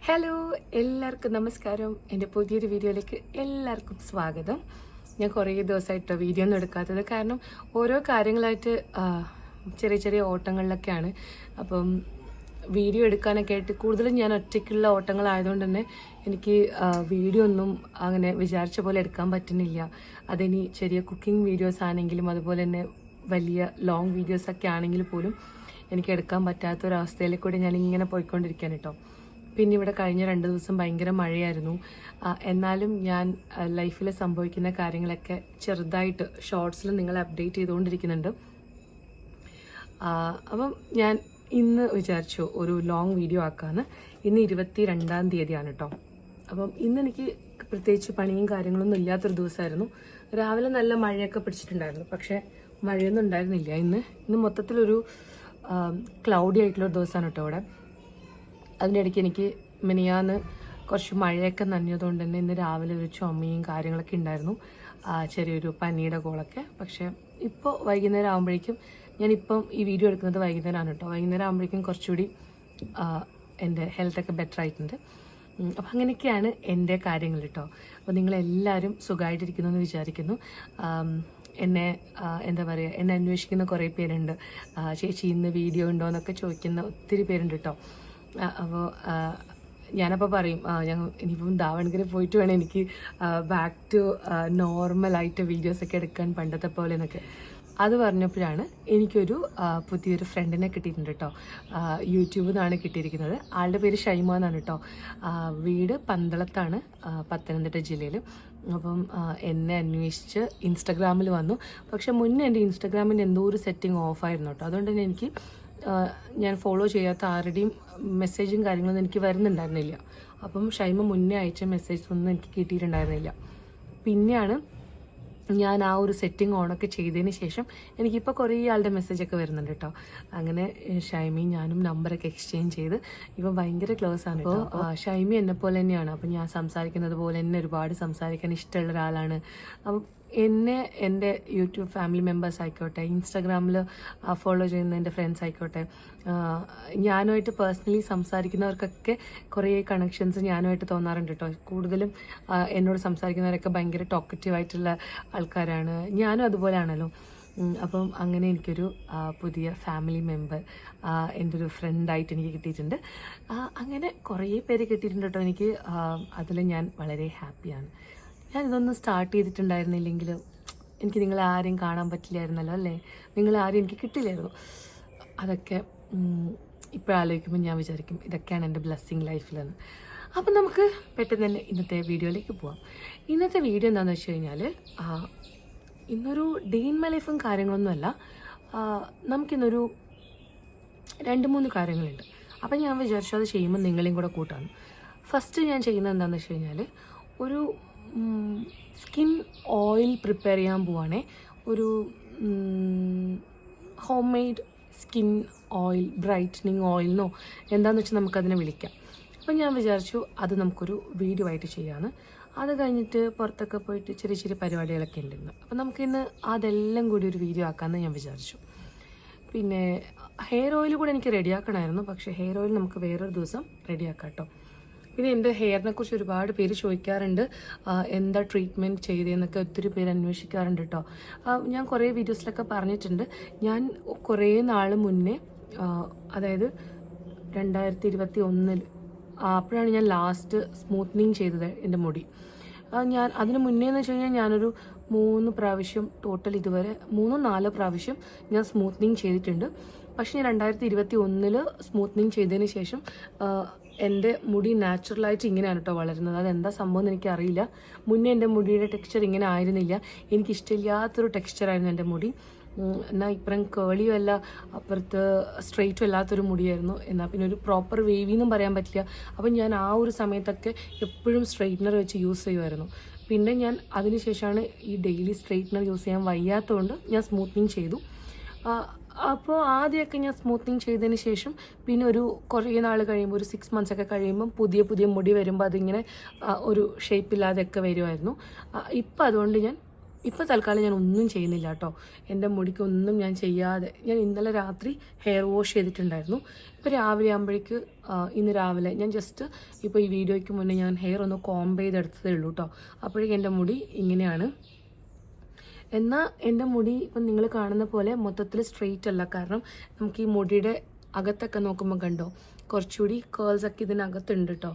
Hello, എല്ലാവർക്കും നമസ്കാരം. എൻ്റെ പുതിയൊരു വീഡിയോയിലേക്ക് എല്ലാവർക്കും സ്വാഗതം. ഞാൻ കുറേ ദിവസമായിട്ടോ വീഡിയോ ഒന്നും എടുക്കാത്തത്, കാരണം ഓരോ കാര്യങ്ങളായിട്ട് ചെറിയ ചെറിയ ഓട്ടങ്ങളിലൊക്കെയാണ്. അപ്പം വീഡിയോ എടുക്കാനൊക്കെ ആയിട്ട് കൂടുതലും ഞാൻ ഒറ്റയ്ക്കുള്ള ഓട്ടങ്ങളായതുകൊണ്ട് തന്നെ എനിക്ക് വീഡിയോ ഒന്നും അങ്ങനെ വിചാരിച്ച പോലെ എടുക്കാൻ പറ്റുന്നില്ല. അതിനി ചെറിയ കുക്കിംഗ് വീഡിയോസ് ആണെങ്കിലും അതുപോലെ തന്നെ വലിയ ലോങ് വീഡിയോസൊക്കെ ആണെങ്കിൽ പോലും എനിക്ക് എടുക്കാൻ പറ്റാത്തൊരവസ്ഥയിൽ കൂടി ഞാൻ ഇങ്ങനെ പോയിക്കൊണ്ടിരിക്കുകയാണ് കേട്ടോ. പിന്നെ ഇവിടെ കഴിഞ്ഞ 2 ദിവസം ഭയങ്കര മഴയായിരുന്നു. എന്നാലും ഞാൻ ലൈഫിൽ സംഭവിക്കുന്ന കാര്യങ്ങളൊക്കെ ചെറുതായിട്ട് ഷോർട്സിൽ നിങ്ങളെ അപ്ഡേറ്റ് ചെയ്തുകൊണ്ടിരിക്കുന്നുണ്ട്. അപ്പം ഞാൻ ഇന്ന് വിചാരിച്ചു ഒരു ലോങ് വീഡിയോ ആക്കാമെന്ന്. ഇന്ന് 22-ാം തീയതിയാണ് കേട്ടോ. അപ്പം ഇന്ന് എനിക്ക് പ്രത്യേകിച്ച് പണിയും കാര്യങ്ങളൊന്നും ഇല്ലാത്തൊരു ദിവസമായിരുന്നു. രാവിലെ നല്ല മഴയൊക്കെ പിടിച്ചിട്ടുണ്ടായിരുന്നു, പക്ഷേ മഴയൊന്നും ഉണ്ടായിരുന്നില്ല. ഇന്ന് മൊത്തത്തിലൊരു ക്ലൗഡി ആയിട്ടുള്ളൊരു ദിവസമാണ് കേട്ടോ ഇവിടെ. അതിൻ്റെ ഇടയ്ക്ക് എനിക്ക് മിനിയാന്ന് കുറച്ച് മഴയൊക്കെ നനഞ്ഞതുകൊണ്ട് തന്നെ ഇന്ന് രാവിലെ ഒരു ചുമയും കാര്യങ്ങളൊക്കെ ഉണ്ടായിരുന്നു, ചെറിയൊരു പനിയുടെ കോളൊക്കെ. പക്ഷേ ഇപ്പോൾ വൈകുന്നേരം ആകുമ്പോഴേക്കും, ഞാനിപ്പം ഈ വീഡിയോ എടുക്കുന്നത് വൈകുന്നേരമാണ് കേട്ടോ, വൈകുന്നേരം ആകുമ്പോഴേക്കും കുറച്ചുകൂടി എൻ്റെ ഹെൽത്തൊക്കെ ബെറ്റർ ആയിട്ടുണ്ട്. അപ്പം അങ്ങനെയൊക്കെയാണ് എൻ്റെ കാര്യങ്ങൾ കേട്ടോ. അപ്പോൾ നിങ്ങളെല്ലാവരും സുഖമായിട്ടിരിക്കുന്നു എന്ന് വിചാരിക്കുന്നു. എന്നെ എന്താ പറയുക, എന്നെ അന്വേഷിക്കുന്ന കുറേ പേരുണ്ട്. ചേച്ചി ഇന്ന് വീഡിയോ ഉണ്ടോ എന്നൊക്കെ ചോദിക്കുന്ന ഒത്തിരി പേരുണ്ട് കേട്ടോ. അപ്പോൾ ഞാനപ്പോൾ പറയും, ഇനിയിപ്പം ദാവണഗിരി പോയിട്ട് വേണം എനിക്ക് ബാക്ക് ടു നോർമലായിട്ട് വീഡിയോസൊക്കെ എടുക്കാൻ പണ്ടത്തെ പോലെ എന്നൊക്കെ. അത് പറഞ്ഞപ്പോഴാണ് എനിക്കൊരു പുതിയൊരു ഫ്രണ്ടിനെ കിട്ടിയിട്ടുണ്ട് കേട്ടോ. യൂട്യൂബിൽ നിന്നാണ് കിട്ടിയിരിക്കുന്നത്. ആളുടെ പേര് ഷൈമ എന്നാണ് കേട്ടോ. വീട് പന്തളത്താണ്, പത്തനംതിട്ട ജില്ലയിൽ. അപ്പം എന്നെ അന്വേഷിച്ച് ഇൻസ്റ്റഗ്രാമിൽ വന്നു. പക്ഷെ മുന്നേ എൻ്റെ ഇൻസ്റ്റഗ്രാമിൻ്റെ എന്തോ ഒരു സെറ്റിംഗ് ഓഫായിരുന്നു കേട്ടോ. അതുകൊണ്ട് തന്നെ എനിക്ക് ഞാൻ ഫോളോ ചെയ്യാത്ത ആരുടെയും മെസ്സേജും കാര്യങ്ങളൊന്നും എനിക്ക് വരുന്നുണ്ടായിരുന്നില്ല. അപ്പം ഷൈമ മുന്നേ അയച്ച മെസ്സേജ് ഒന്നും എനിക്ക് കിട്ടിയിട്ടുണ്ടായിരുന്നില്ല. പിന്നെയാണ് ഞാൻ ആ ഒരു സെറ്റിംഗ് ഓണൊക്കെ ചെയ്തതിന് ശേഷം എനിക്കിപ്പോൾ കുറേ ആളുടെ മെസ്സേജൊക്കെ വരുന്നുണ്ട് കേട്ടോ. അങ്ങനെ ഷൈമയും ഞാനും നമ്പറൊക്കെ എക്സ്ചേഞ്ച് ചെയ്ത് ഇപ്പം ഭയങ്കര ക്ലോസ് ആണ്. അപ്പോൾ ഷൈമി എന്നെ പോലെ തന്നെയാണ്. അപ്പം ഞാൻ സംസാരിക്കുന്നത് പോലെ തന്നെ ഒരുപാട് സംസാരിക്കാൻ ഇഷ്ടമുള്ള ഒരാളാണ്. അപ്പം എന്നെ എൻ്റെ യൂട്യൂബ് ഫാമിലി മെമ്പേഴ്സ് ആയിക്കോട്ടെ, ഇൻസ്റ്റാഗ്രാമിൽ ഫോളോ ചെയ്യുന്ന എൻ്റെ ഫ്രണ്ട്സ് ആയിക്കോട്ടെ, ഞാനുമായിട്ട് പേഴ്സണലി സംസാരിക്കുന്നവർക്കൊക്കെ കുറേ കണക്ഷൻസ് ഞാനുമായിട്ട് തോന്നാറുണ്ട് കേട്ടോ. കൂടുതലും എന്നോട് സംസാരിക്കുന്നവരൊക്കെ ഭയങ്കര ടോക്കറ്റീവായിട്ടുള്ള ആൾക്കാരാണ്. ഞാനും അതുപോലെയാണല്ലോ. അപ്പം അങ്ങനെ എനിക്കൊരു പുതിയ ഫാമിലി മെമ്പർ, എൻ്റെ ഒരു ഫ്രണ്ടായിട്ട് എനിക്ക് കിട്ടിയിട്ടുണ്ട്. അങ്ങനെ കുറേ പേര് കിട്ടിയിട്ടുണ്ട് കേട്ടോ എനിക്ക്. അതിൽ ഞാൻ വളരെ ഹാപ്പിയാണ്. ഞാനിതൊന്നും സ്റ്റാർട്ട് ചെയ്തിട്ടുണ്ടായിരുന്നില്ലെങ്കിൽ എനിക്ക് നിങ്ങളെ ആരെയും കാണാൻ പറ്റില്ലായിരുന്നല്ലോ, അല്ലേ? നിങ്ങളാരും എനിക്ക് കിട്ടില്ലായിരുന്നു. അതൊക്കെ ഇപ്പോഴാലോചിക്കുമ്പോൾ ഞാൻ വിചാരിക്കും ഇതൊക്കെയാണ് എൻ്റെ ബ്ലെസ്സിങ് ലൈഫിലെന്ന്. അപ്പം നമുക്ക് പെട്ടെന്ന് തന്നെ ഇന്നത്തെ വീഡിയോയിലേക്ക് പോവാം. ഇന്നത്തെ വീഡിയോ എന്താണെന്ന് വെച്ച് കഴിഞ്ഞാൽ, ഇന്നൊരു ഡേ ഇൻ മൈ ലൈഫും കാര്യങ്ങളൊന്നുമല്ല. നമുക്കിന്നൊരു 2-3 കാര്യങ്ങളുണ്ട്. അപ്പം ഞാൻ വിചാരിച്ചു അത് ചെയ്യുമ്പോൾ നിങ്ങളെയും കൂടെ കൂട്ടാണ്. ഫസ്റ്റ് ഞാൻ ചെയ്യുന്നത് എന്താണെന്ന് വെച്ച് കഴിഞ്ഞാൽ, ഒരു സ്കിൻ ഓയിൽ പ്രിപ്പയർ ചെയ്യാൻ പോവാണേ. ഒരു home made skin oil, brightening ഓയിലിനോ എന്താണെന്ന് വെച്ചാൽ നമുക്കതിനെ വിളിക്കാം. അപ്പം ഞാൻ വിചാരിച്ചു അത് നമുക്കൊരു വീഡിയോ ആയിട്ട് ചെയ്യാമെന്ന്. അത് കഴിഞ്ഞിട്ട് പുറത്തൊക്കെ പോയിട്ട് ചെറിയ ചെറിയ പരിപാടികളൊക്കെ ഉണ്ടായിരുന്നു. അപ്പം നമുക്കിന്ന് അതെല്ലാം കൂടി ഒരു വീഡിയോ ആക്കാമെന്ന് ഞാൻ വിചാരിച്ചു. പിന്നെ ഹെയർ ഓയിൽ കൂടെ എനിക്ക് റെഡിയാക്കണമായിരുന്നു, പക്ഷേ ഹെയർ ഓയിൽ നമുക്ക് വേറൊരു ദിവസം റെഡിയാക്കാം കേട്ടോ. പിന്നെ എൻ്റെ ഹെയറിനെ കുറിച്ച് ഒരുപാട് പേര് ചോദിക്കാറുണ്ട്, എന്താ ട്രീറ്റ്മെൻറ്റ് ചെയ്തതെന്നൊക്കെ ഒത്തിരി പേര് അന്വേഷിക്കാറുണ്ട് കേട്ടോ. ഞാൻ കുറേ വീഡിയോസിലൊക്കെ പറഞ്ഞിട്ടുണ്ട്. ഞാൻ കുറേ നാൾ മുന്നേ, അതായത് 2021 അപ്പോഴാണ് ഞാൻ ലാസ്റ്റ് സ്മൂത്തനിങ് ചെയ്തത് എൻ്റെ മുടി. ഞാൻ അതിന് മുന്നേ എന്ന് വെച്ച് കഴിഞ്ഞാൽ ഞാനൊരു 3 പ്രാവശ്യം ടോട്ടൽ, ഇതുവരെ 3-4 പ്രാവശ്യം ഞാൻ സ്മൂത്തനിങ് ചെയ്തിട്ടുണ്ട്. പക്ഷേ ഞാൻ 2021 സ്മൂത്തനിങ് ചെയ്തതിന് ശേഷം എൻ്റെ മുടി നാച്ചുറലായിട്ട് ഇങ്ങനെയാണ് കേട്ടോ വളരുന്നത്. അതെന്താ സംഭവം എന്ന് എനിക്കറിയില്ല. മുന്നേ എൻ്റെ മുടിയുടെ ടെക്സ്ചർ ഇങ്ങനെ ആയിരുന്നില്ല. എനിക്കിഷ്ടമില്ലാത്തൊരു ടെക്സ്ചറായിരുന്നു എൻ്റെ മുടി. എന്നാൽ ഇപ്പുറം കേളിയും അല്ല, അപ്പുറത്ത് സ്ട്രെയിറ്റും അല്ലാത്തൊരു മുടിയായിരുന്നു. എന്നാൽ പിന്നെ ഒരു പ്രോപ്പർ വേവിന്നും പറയാൻ പറ്റില്ല. അപ്പം ഞാൻ ആ ഒരു സമയത്തൊക്കെ എപ്പോഴും സ്ട്രെയിറ്റ്നർ വെച്ച് യൂസ് ചെയ്യുമായിരുന്നു. പിന്നെ ഞാൻ അതിനുശേഷമാണ് ഈ ഡെയിലി സ്ട്രെയിറ്റ്നർ യൂസ് ചെയ്യാൻ വയ്യാത്തതുകൊണ്ട് ഞാൻ സ്മൂത്തനിങ് ചെയ്തു. അപ്പോൾ ആദ്യമൊക്കെ ഞാൻ സ്മൂത്തനിങ് ചെയ്തതിന് ശേഷം പിന്നെ ഒരു കുറേ നാൾ കഴിയുമ്പോൾ, ഒരു 6 months ഒക്കെ കഴിയുമ്പം പുതിയ പുതിയ മുടി വരുമ്പോൾ അതിങ്ങനെ ഒരു ഷേപ്പില്ലാതെയൊക്കെ വരുമായിരുന്നു. ഇപ്പം അതുകൊണ്ട് ഞാൻ ഇപ്പോൾ തൽക്കാലം ഞാൻ ഒന്നും ചെയ്യുന്നില്ല കേട്ടോ. എൻ്റെ മുടിക്കൊന്നും ഞാൻ ചെയ്യാതെ ഞാൻ ഇന്നലെ രാത്രി ഹെയർ വാഷ് ചെയ്തിട്ടുണ്ടായിരുന്നു. ഇപ്പോൾ രാവിലെ ആകുമ്പോഴേക്ക് ഇന്ന് രാവിലെ ഞാൻ ജസ്റ്റ് ഇപ്പോൾ ഈ വീഡിയോയ്ക്ക് മുന്നേ ഞാൻ ഹെയർ ഒന്ന് കോംബ് ചെയ്തെടുത്തതേ ഉള്ളൂ കേട്ടോ. അപ്പോഴേക്കും എൻ്റെ മുടി ഇങ്ങനെയാണ്. എന്നാൽ എൻ്റെ മുടി ഇപ്പം നിങ്ങൾ കാണുന്ന പോലെ മൊത്തത്തിൽ സ്ട്രെയിറ്റ് അല്ല. കാരണം നമുക്ക് ഈ മുടിയുടെ അകത്തൊക്കെ നോക്കുമ്പോൾ കണ്ടോ കുറച്ചുകൂടി കേൾസൊക്കെ ഇതിനകത്തുണ്ട് കേട്ടോ.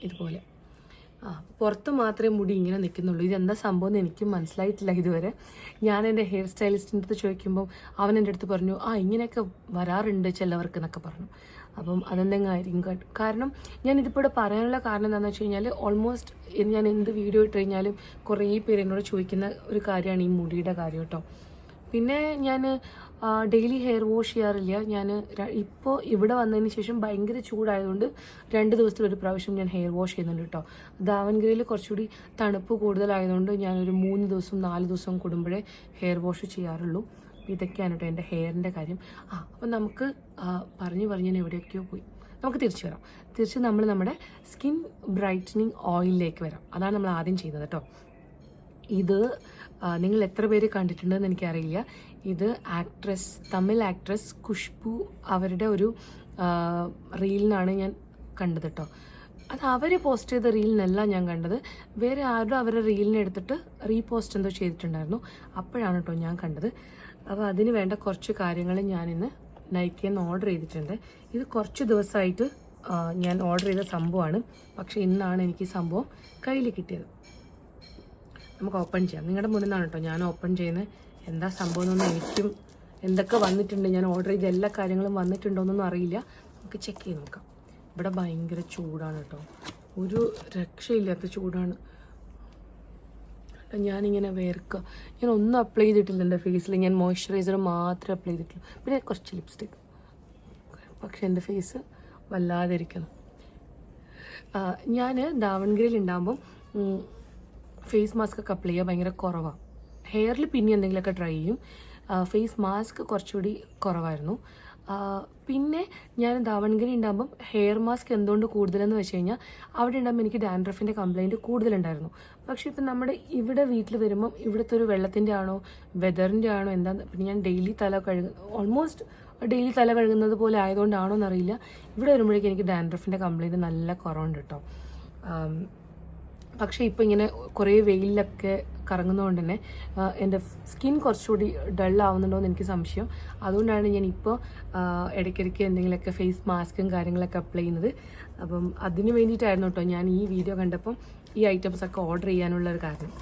ഇതുപോലെ പുറത്ത് മാത്രമേ മുടി ഇങ്ങനെ നിൽക്കുന്നുള്ളൂ. ഇതെന്താ സംഭവം എന്ന് എനിക്കും മനസ്സിലായിട്ടില്ല ഇതുവരെ. ഞാൻ എൻ്റെ ഹെയർ സ്റ്റൈലിസ്റ്റിൻ്റെ അടുത്ത് ചോദിക്കുമ്പോൾ അവൻ എൻ്റെ അടുത്ത് പറഞ്ഞു ഇങ്ങനെയൊക്കെ വരാറുണ്ട് ചിലവർക്ക് എന്നൊക്കെ പറഞ്ഞു. അപ്പം അതെന്തെങ്കിലും ആയിരിക്കും. കാരണം ഞാനിതിപ്പോൾ ഇവിടെ പറയാനുള്ള കാരണം എന്താണെന്ന് വെച്ച് കഴിഞ്ഞാൽ ഓൾമോസ്റ്റ് ഞാൻ എന്ത് വീഡിയോ ഇട്ട് കഴിഞ്ഞാലും കുറേ പേര് എന്നോട് ചോദിക്കുന്ന ഒരു കാര്യമാണ് ഈ മുടിയുടെ കാര്യം കേട്ടോ. പിന്നെ ഞാൻ ഡെയിലി ഹെയർ വാഷ് ചെയ്യാറില്ല. ഞാൻ ഇപ്പോൾ ഇവിടെ വന്നതിന് ശേഷം ഭയങ്കര ചൂടായതുകൊണ്ട് 2 ദിവസത്തിലൊരു പ്രാവശ്യം ഞാൻ ഹെയർ വാഷ് ചെയ്യുന്നുണ്ട് കേട്ടോ. ദാവൻഗിരിയിൽ കുറച്ചുകൂടി തണുപ്പ് കൂടുതലായതുകൊണ്ട് ഞാനൊരു 3 ദിവസം 4 ദിവസം കൂടുമ്പോഴേ ഹെയർ വാഷ് ചെയ്യാറുള്ളൂ. ഇതൊക്കെയാണ് കേട്ടോ എൻ്റെ ഹെയറിൻ്റെ കാര്യം. അപ്പം നമുക്ക് പറഞ്ഞു ഞാൻ എവിടെയൊക്കെയോ പോയി. നമുക്ക് തിരിച്ചു വരാം. തിരിച്ച് നമ്മൾ നമ്മുടെ സ്കിൻ ബ്രൈറ്റനിങ് ഓയിലിലേക്ക് വരാം. അതാണ് നമ്മൾ ആദ്യം ചെയ്യുന്നത് കേട്ടോ. ഇത് നിങ്ങൾ എത്ര പേര് കണ്ടിട്ടുണ്ടെന്ന് എനിക്കറിയില്ല. ഇത് തമിഴ് ആക്ട്രസ് ഖുഷ്ബു അവരുടെ ഒരു റീലിനാണ് ഞാൻ കണ്ടത് കേട്ടോ. അത് അവർ പോസ്റ്റ് ചെയ്ത റീലിനല്ല ഞാൻ കണ്ടത്. വേറെ ആരും അവരുടെ റീലിനെ എടുത്തിട്ട് റീപോസ്റ്റ് എന്തോ ചെയ്തിട്ടുണ്ടായിരുന്നു. അപ്പോഴാണ് കേട്ടോ ഞാൻ കണ്ടത്. അപ്പോൾ അതിന് വേണ്ട കുറച്ച് കാര്യങ്ങൾ ഞാനിന്ന് നൈക്കയിൽ നിന്ന് ഓർഡർ ചെയ്തിട്ടുണ്ട്. ഇത് കുറച്ച് ദിവസമായിട്ട് ഞാൻ ഓർഡർ ചെയ്ത സംഭവമാണ്. പക്ഷേ ഇന്നാണ് എനിക്ക് ഈ സംഭവം കയ്യിൽ കിട്ടിയത്. നമുക്ക് ഓപ്പൺ ചെയ്യാം. നിങ്ങളുടെ മുന്നിൽ നിന്നാണ് കേട്ടോ ഞാൻ ഓപ്പൺ ചെയ്യുന്നത്. എന്താ സംഭവം എന്നൊന്നും എനിക്കും എന്തൊക്കെ വന്നിട്ടുണ്ട്, ഞാൻ ഓർഡർ ചെയ്ത എല്ലാ കാര്യങ്ങളും വന്നിട്ടുണ്ടോ എന്നൊന്നും അറിയില്ല. നമുക്ക് ചെക്ക് ചെയ്ത് നോക്കാം. ഇവിടെ ഭയങ്കര ചൂടാണ് കേട്ടോ. ഒരു രക്ഷയില്ലാത്ത ചൂടാണ്. ഞാനിങ്ങനെ വേർക്കുക. ഞാൻ ഒന്നും അപ്ലൈ ചെയ്തിട്ടില്ല എൻ്റെ ഫേസിൽ. ഞാൻ മോയ്സ്ചറൈസർ മാത്രമേ അപ്ലൈ ചെയ്തിട്ടുള്ളൂ. പിന്നെ കുറച്ച് ലിപ്സ്റ്റിക്. പക്ഷെ എൻ്റെ ഫേസ് വല്ലാതെ ഇരിക്കുന്നു. ഞാൻ ദാവൺഗിരിയിൽ ഉണ്ടാകുമ്പം ഫേസ് മാസ്ക് ഒക്കെ അപ്ലൈ ചെയ്യുക ഭയങ്കര കുറവാണ്. ഹെയറിൽ പിന്നെ എന്തെങ്കിലുമൊക്കെ ട്രൈ ചെയ്യും. ഫേസ് മാസ്ക് കുറച്ചുകൂടി കുറവായിരുന്നു. പിന്നെ ഞാൻ ദാവൺഗിരി ഉണ്ടാകുമ്പം ഹെയർ മാസ്ക് എന്തുകൊണ്ട് കൂടുതലെന്ന് വെച്ച് കഴിഞ്ഞാൽ അവിടെ ഉണ്ടാകുമ്പോൾ എനിക്ക് ഡാൻഡ്രഫിൻ്റെ കംപ്ലയിൻറ്റ് കൂടുതലുണ്ടായിരുന്നു. പക്ഷേ ഇപ്പം നമ്മുടെ ഇവിടെ വീട്ടിൽ വരുമ്പം ഇവിടുത്തെ ഒരു വെള്ളത്തിൻ്റെ ആണോ വെതറിൻ്റെ ആണോ എന്താന്ന്, പിന്നെ ഞാൻ ഡെയിലി ഓൾമോസ്റ്റ് ഡെയിലി തല കഴുകുന്നത് പോലെ ആയതുകൊണ്ടാണോ എന്നറിയില്ല, ഇവിടെ വരുമ്പോഴേക്കും എനിക്ക് ഡാൻഡ്രഫിൻ്റെ കംപ്ലയിൻറ്റ് നല്ല കുറവുണ്ട് കേട്ടോ. പക്ഷേ ഇപ്പോൾ ഇങ്ങനെ കുറേ വെയിലൊക്കെ കറങ്ങുന്നതുകൊണ്ട് തന്നെ എൻ്റെ സ്കിൻ കുറച്ചുകൂടി ഡള്ളാവുന്നുണ്ടോ എന്ന് എനിക്ക് സംശയം. അതുകൊണ്ടാണ് ഞാൻ ഇപ്പോൾ ഇടയ്ക്കിടയ്ക്ക് എന്തെങ്കിലുമൊക്കെ ഫേസ് മാസ്കും കാര്യങ്ങളൊക്കെ അപ്ലൈ ചെയ്യുന്നത്. അപ്പം അതിന് വേണ്ടിയിട്ടായിരുന്നു കേട്ടോ ഞാൻ ഈ വീഡിയോ കണ്ടപ്പം ഈ ഐറ്റംസൊക്കെ ഓർഡർ ചെയ്യാനുള്ള ഒരു കാരണം.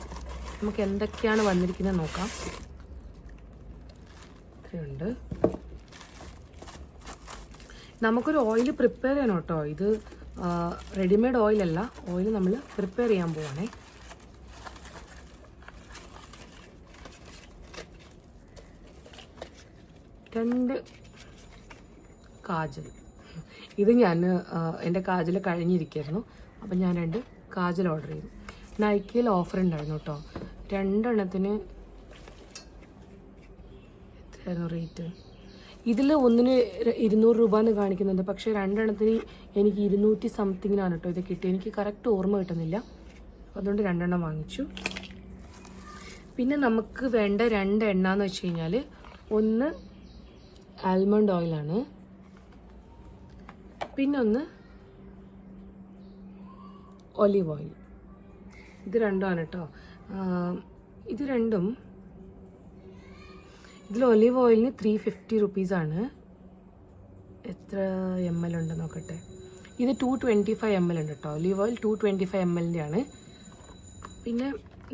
നമുക്ക് എന്തൊക്കെയാണ് വന്നിരിക്കുന്നത് നോക്കാം. ഇത്രയുണ്ട്. നമുക്കൊരു ഓയിൽ പ്രിപ്പയർ ചെയ്യണം കേട്ടോ. ഇത് റെഡിമെയ്ഡ് ഓയിലല്ല, ഓയിൽ നമ്മൾ പ്രിപ്പയർ ചെയ്യാൻ പോവാണേ. രണ്ട് കാജൽ. ഇത് ഞാൻ എൻ്റെ കാജൽ കഴിഞ്ഞിരിക്കുകയായിരുന്നു. അപ്പം ഞാൻ 2 കാജൽ ഓർഡർ ചെയ്തു. നൈക്കയിൽ ഓഫർ ഉണ്ടായിരുന്നു കേട്ടോ. 2 എണ്ണത്തിന് എത്രയായിരുന്നു റേറ്റ്? ഇതിൽ ഒന്നിന് 200 രൂപ എന്ന് കാണിക്കുന്നുണ്ട്. പക്ഷേ 2 എണ്ണത്തിന് എനിക്ക് 200 സംതിങ്ങിനാണ് കേട്ടോ ഇത് കിട്ടി. എനിക്ക് കറക്റ്റ് ഓർമ്മ കിട്ടുന്നില്ല. അതുകൊണ്ട് 2 എണ്ണം വാങ്ങിച്ചു. പിന്നെ നമുക്ക് വേണ്ട 2 എണ്ണ എന്ന് വെച്ച് കഴിഞ്ഞാൽ, ഒന്ന് ആൽമണ്ട് ഓയിലാണ്, പിന്നെ ഒന്ന് ഒലിവ് ഓയിൽ. ഇത് രണ്ടുമാണ് കേട്ടോ. ഇത് രണ്ടും, ഇതിൽ ഒലിവ് ഓയിലിന് 350 റുപ്പീസാണ്. എത്ര ml ഉണ്ട് നോക്കട്ടെ. ഇത് 225 ml ഉണ്ട് കേട്ടോ. ഒലിവ് ഓയിൽ 225 ml ആണ്. പിന്നെ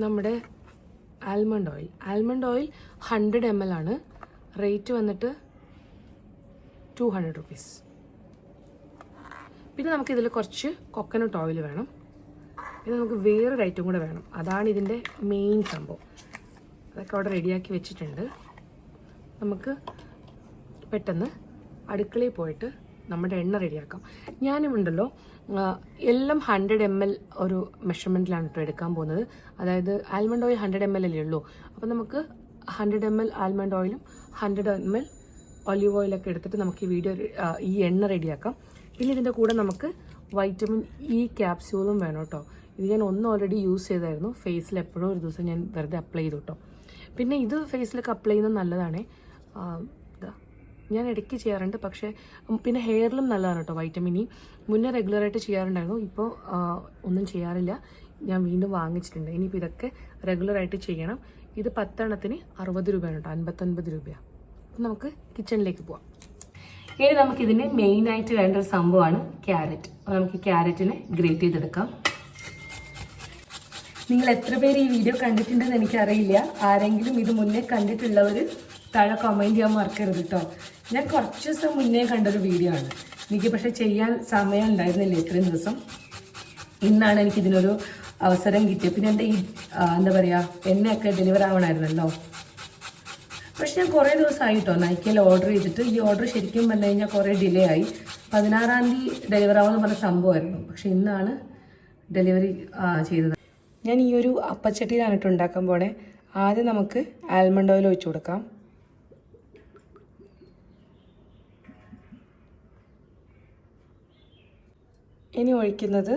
നമ്മുടെ ആൽമണ്ട് ഓയിൽ 100 ml ആണ്. റേറ്റ് വന്നിട്ട് 200 റുപ്പീസ്. പിന്നെ നമുക്കിതിൽ കുറച്ച് കൊക്കനട്ട് ഓയിൽ വേണം. പിന്നെ നമുക്ക് വേറൊരു ഐറ്റം കൂടെ വേണം. അതാണ് ഇതിൻ്റെ മെയിൻ സംഭവം. അതൊക്കെ അവിടെ റെഡിയാക്കി വെച്ചിട്ടുണ്ട്. നമുക്ക് പെട്ടെന്ന് അടുക്കളയിൽ പോയിട്ട് നമ്മുടെ എണ്ണ റെഡിയാക്കാം. ഞാനുണ്ടല്ലോ എല്ലാം 100 ml ഒരു മെഷർമെൻറ്റിലാണ് കേട്ടോ എടുക്കാൻ പോകുന്നത്. അതായത് ആൽമണ്ട് ഓയിൽ 100 ml അല്ലേ ഉള്ളൂ. അപ്പോൾ നമുക്ക് 100 ml ആൽമണ്ട് ഓയിലും 100 ml ഒലിവ് ഓയിലൊക്കെ എടുത്തിട്ട് നമുക്ക് ഈ എണ്ണ റെഡിയാക്കാം. പിന്നെ ഇതിൻ്റെ കൂടെ നമുക്ക് വൈറ്റമിൻ ഇ ക്യാപ്സ്യൂളും വേണം കേട്ടോ. ഇത് ഞാൻ ഒന്ന് ഓൾറെഡി യൂസ് ചെയ്തായിരുന്നു. ഫേസിൽ എപ്പോഴും ഒരു ദിവസം ഞാൻ വെറുതെ അപ്ലൈ ചെയ്തു കേട്ടോ. പിന്നെ ഇത് ഫേസിലൊക്കെ അപ്ലൈ ചെയ്യുന്നത് നല്ലതാണ്. ഞാൻ ഇടയ്ക്ക് ചെയ്യാറുണ്ട്, പക്ഷേ പിന്നെ ഹെയറിലും നല്ലതാണ് കേട്ടോ വൈറ്റമിൻ ഇ. മുന്നേ റെഗുലറായിട്ട് ചെയ്യാറുണ്ടായിരുന്നു, ഇപ്പോൾ ഒന്നും ചെയ്യാറില്ല. ഞാൻ വീണ്ടും വാങ്ങിച്ചിട്ടുണ്ട്. ഇനിയിപ്പോൾ ഇതൊക്കെ റെഗുലറായിട്ട് ചെയ്യണം. ഇത് 10 എണ്ണത്തിന് 60 രൂപയാണ് കേട്ടോ, 59 രൂപയാണ്. അപ്പം നമുക്ക് കിച്ചണിലേക്ക് പോവാം. ഇനി നമുക്കിതിന് മെയിനായിട്ട് വേണ്ട ഒരു സംഭവമാണ് ക്യാരറ്റ്. അപ്പോൾ നമുക്ക് ക്യാരറ്റിനെ ഗ്രേറ്റ് ചെയ്തെടുക്കാം. നിങ്ങൾ എത്ര പേര് ഈ വീഡിയോ കണ്ടിട്ടുണ്ടെന്ന് എനിക്കറിയില്ല. ആരെങ്കിലും ഇത് മുന്നേ കണ്ടിട്ടുള്ളവർ താഴെ കമൻറ്റ് ചെയ്യാൻ മറക്കരുത് കേട്ടോ. ഞാൻ കുറച്ച് ദിവസം മുന്നേ കണ്ടൊരു വീഡിയോ ആണ്. എനിക്ക് പക്ഷേ ചെയ്യാൻ സമയം ഉണ്ടായിരുന്നില്ല ഇത്രയും ദിവസം. ഇന്നാണ് എനിക്കിതിനൊരു അവസരം കിട്ടിയത്. പിന്നെ എൻ്റെ ഈ എന്താ പറയുക, എണ്ണയൊക്കെ ഡെലിവർ ആവണമായിരുന്നല്ലോ. പക്ഷെ ഞാൻ കുറേ ദിവസമായി കേട്ടോ നൈക്കയിൽ ഓർഡർ ചെയ്തിട്ട്. ഈ ഓർഡർ ശരിക്കും പറഞ്ഞു കഴിഞ്ഞാൽ കുറേ ഡിലേ ആയി. 16-ാം തീയതി ഡെലിവർ ആവുമെന്ന് പറഞ്ഞ സംഭവമായിരുന്നു. പക്ഷെ ഇന്നാണ് ഡെലിവറി ചെയ്തത്. ഞാൻ ഈ ഒരു അപ്പച്ചട്ടിയിലാണ് ഇട്ട് ഉണ്ടാക്കാൻ പോണേ. ആദ്യം നമുക്ക് ആൽമണ്ട് ഓയിൽ ഒഴിച്ചു കൊടുക്കാം. ഇനി ഒഴിക്കുന്നത്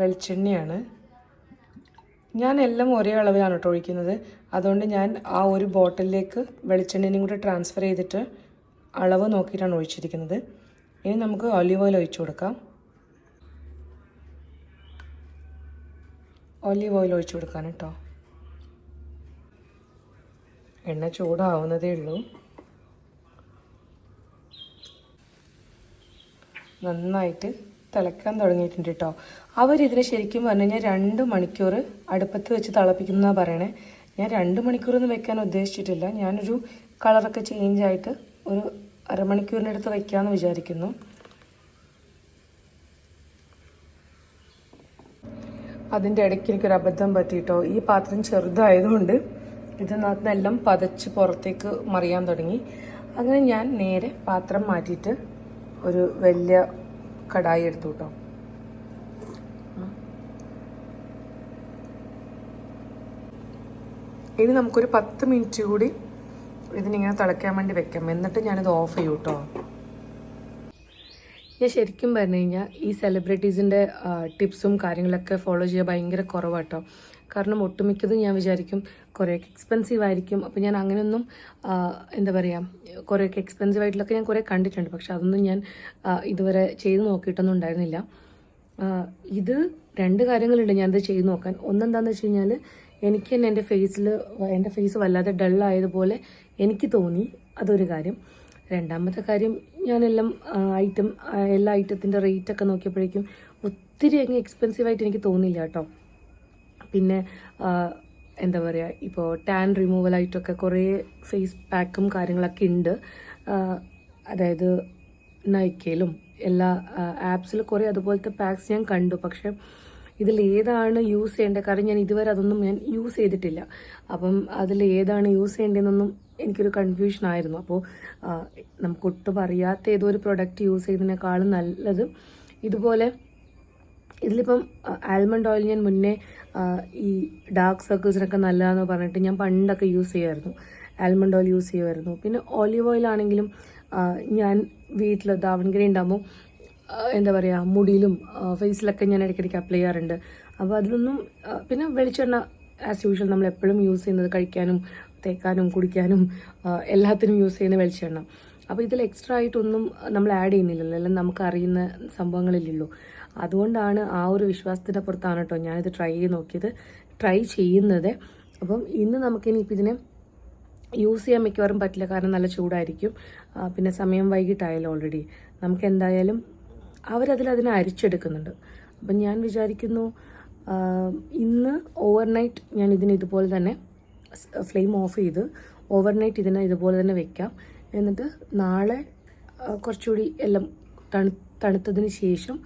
വെളിച്ചെണ്ണയാണ്. ഞാൻ എല്ലാം ഒരേ അളവിലാണ് കേട്ടോ ഒഴിക്കുന്നത്. അതുകൊണ്ട് ഞാൻ ആ ഒരു ബോട്ടിലേക്ക് വെളിച്ചെണ്ണയും കൂടെ ട്രാൻസ്ഫർ ചെയ്തിട്ട് അളവ് നോക്കിയിട്ടാണ് ഒഴിച്ചിരിക്കുന്നത്. ഇനി നമുക്ക് ഒലിവ് ഓയിൽ ഒഴിച്ചു കൊടുക്കാം. ഒലിവ് ഓയിൽ ഒഴിച്ചു കൊടുക്കാൻ കേട്ടോ. എണ്ണ ചൂടാവുന്നതേ ഉള്ളൂ. നന്നായിട്ട് തിളക്കാൻ തുടങ്ങിയിട്ടുണ്ട് കേട്ടോ. അവരിതിനെ ശരിക്കും പറഞ്ഞു കഴിഞ്ഞാൽ 2 മണിക്കൂർ അടുപ്പത്ത് വെച്ച് തിളപ്പിക്കുന്നതാണ് പറയണേ. ഞാൻ 2 മണിക്കൂറൊന്നും വെക്കാൻ ഉദ്ദേശിച്ചിട്ടില്ല. ഞാനൊരു കളറൊക്കെ ചേഞ്ച് ആയിട്ട് ഒരു അരമണിക്കൂറിനടുത്ത് വയ്ക്കാമെന്ന് വിചാരിക്കുന്നു. അതിൻ്റെ ഇടയ്ക്ക് എനിക്കൊരു അബദ്ധം പറ്റിയിട്ടോ. ഈ പാത്രം ചെറുതായതുകൊണ്ട് ഇതിനകത്തെല്ലാം പതച്ച് പുറത്തേക്ക് മറിയാൻ തുടങ്ങി. അങ്ങനെ ഞാൻ നേരെ പാത്രം മാറ്റിയിട്ട് ഒരു വലിയ കടായി എടുത്തു കേട്ടോ. ഇനി നമുക്കൊരു 10 മിനിറ്റ് കൂടി ഇതിനിങ്ങനെ തിളയ്ക്കാൻ വേണ്ടി വെക്കാം. എന്നിട്ട് ഞാനിത് ഓഫ് ചെയ്യും കേട്ടോ. ഞാൻ ശരിക്കും പറഞ്ഞു കഴിഞ്ഞാൽ ഈ സെലിബ്രിറ്റീസിൻ്റെ ടിപ്സും കാര്യങ്ങളൊക്കെ ഫോളോ ചെയ്യുക ഭയങ്കര കുറവാട്ടോ. കാരണം ഒട്ടുമിക്കതും ഞാൻ വിചാരിക്കും കുറേയൊക്കെ എക്സ്പെൻസീവ് ആയിരിക്കും. അപ്പോൾ ഞാൻ അങ്ങനെയൊന്നും എന്താ പറയുക, കുറേയൊക്കെ എക്സ്പെൻസീവ് ആയിട്ടുള്ളൊക്കെ ഞാൻ കുറേ കണ്ടിട്ടുണ്ട്. പക്ഷെ അതൊന്നും ഞാൻ ഇതുവരെ ചെയ്ത് നോക്കിയിട്ടൊന്നും ഉണ്ടായിരുന്നില്ല. ഇത് 2 കാര്യങ്ങളുണ്ട് ഞാനിത് ചെയ്ത് നോക്കാൻ. ഒന്നെന്താണെന്ന് വെച്ച് കഴിഞ്ഞാൽ എനിക്ക് തന്നെ എൻ്റെ ഫേസ് വല്ലാതെ ഡള്ളായതുപോലെ എനിക്ക് തോന്നി. അതൊരു കാര്യം. രണ്ടാമത്തെ കാര്യം, ഞാനെല്ലാം എല്ലാ ഐറ്റത്തിൻ്റെ റേറ്റൊക്കെ നോക്കിയപ്പോഴേക്കും ഒത്തിരി അങ്ങ് എക്സ്പെൻസീവായിട്ട് എനിക്ക് തോന്നിയില്ല കേട്ടോ. പിന്നെ എന്താ പറയുക, ഇപ്പോൾ ടാൻ റിമൂവലായിട്ടൊക്കെ കുറേ ഫേസ് പാക്കും കാര്യങ്ങളൊക്കെ ഉണ്ട്. അതായത് നൈക്കയിലും എല്ലാ ആപ്സിൽ കുറേ അതുപോലത്തെ പാക്സ് ഞാൻ കണ്ടു. പക്ഷെ ഇതിലേതാണ് യൂസ് ചെയ്യേണ്ടത്, കാരണം ഞാൻ ഇതുവരെ അതൊന്നും ഞാൻ യൂസ് ചെയ്തിട്ടില്ല. അപ്പം അതിൽ ഏതാണ് യൂസ് ചെയ്യേണ്ടതെന്നൊന്നും എനിക്കൊരു കൺഫ്യൂഷൻ ആയിരുന്നു. അപ്പോൾ നമുക്കൊട്ടും അറിയാത്ത ഏതോ ഒരു പ്രൊഡക്റ്റ് യൂസ് ചെയ്യുന്നതിനേക്കാളും നല്ലത് ഇതുപോലെ. ഇതിലിപ്പം ആൽമണ്ട് ഓയിൽ ഞാൻ മുന്നേ ഈ ഡാർക്ക് സർക്കിൾസിനൊക്കെ നല്ലതാണെന്ന് പറഞ്ഞിട്ട് ഞാൻ പണ്ടൊക്കെ യൂസ് ചെയ്യുമായിരുന്നു. ആൽമണ്ട് ഓയിൽ യൂസ് ചെയ്യുമായിരുന്നു. പിന്നെ ഒലിവ് ഓയിലാണെങ്കിലും ഞാൻ വീട്ടിൽ ദാവൺഗിരി ഉണ്ടാകുമ്പോൾ എന്താ പറയുക, മുടിയിലും ഫേസിലൊക്കെ ഞാൻ ഇടയ്ക്കിടയ്ക്ക് അപ്ലൈ ചെയ്യാറുണ്ട്. അപ്പോൾ അതിലൊന്നും, പിന്നെ വെളിച്ചെണ്ണ ആസ് യൂഷ്വൽ നമ്മൾ എപ്പോഴും യൂസ് ചെയ്യുന്നത് കഴിക്കാനും തേക്കാനും കുടിക്കാനും എല്ലാത്തിനും യൂസ് ചെയ്യുന്ന വെളിച്ചെണ്ണ. അപ്പോൾ ഇതിൽ എക്സ്ട്രാ ആയിട്ടൊന്നും നമ്മൾ ആഡ് ചെയ്യുന്നില്ലല്ലോ, എല്ലാം നമുക്ക് അറിയുന്ന സംഭവങ്ങളില്ലല്ലോ. അതുകൊണ്ടാണ് ആ ഒരു വിശ്വാസത്തിൻ്റെ പുറത്താണ് കേട്ടോ ഞാനിത് ട്രൈ ചെയ്യുന്നത്. അപ്പം ഇന്ന് നമുക്കിനിയിപ്പോൾ ഇതിനെ യൂസ് ചെയ്യാൻ മിക്കവാറും പറ്റില്ല, കാരണം നല്ല ചൂടായിരിക്കും. പിന്നെ സമയം വൈകിട്ടായാലും ഓൾറെഡി നമുക്ക് എന്തായാലും അതിനെ അരിച്ചെടുക്കുന്നുണ്ട്. അപ്പം ഞാൻ വിചാരിക്കുന്നു ഇന്ന് ഓവർനൈറ്റ് ഞാൻ ഇതുപോലെ തന്നെ ഫ്ലെയിം ഓഫ് ചെയ്ത് ഓവർനൈറ്റ് ഇതിനെ ഇതുപോലെ തന്നെ വെക്കാം. എന്നിട്ട് നാളെ കുറച്ചുകൂടി എല്ലാം തണുത്തതിന് ശേഷം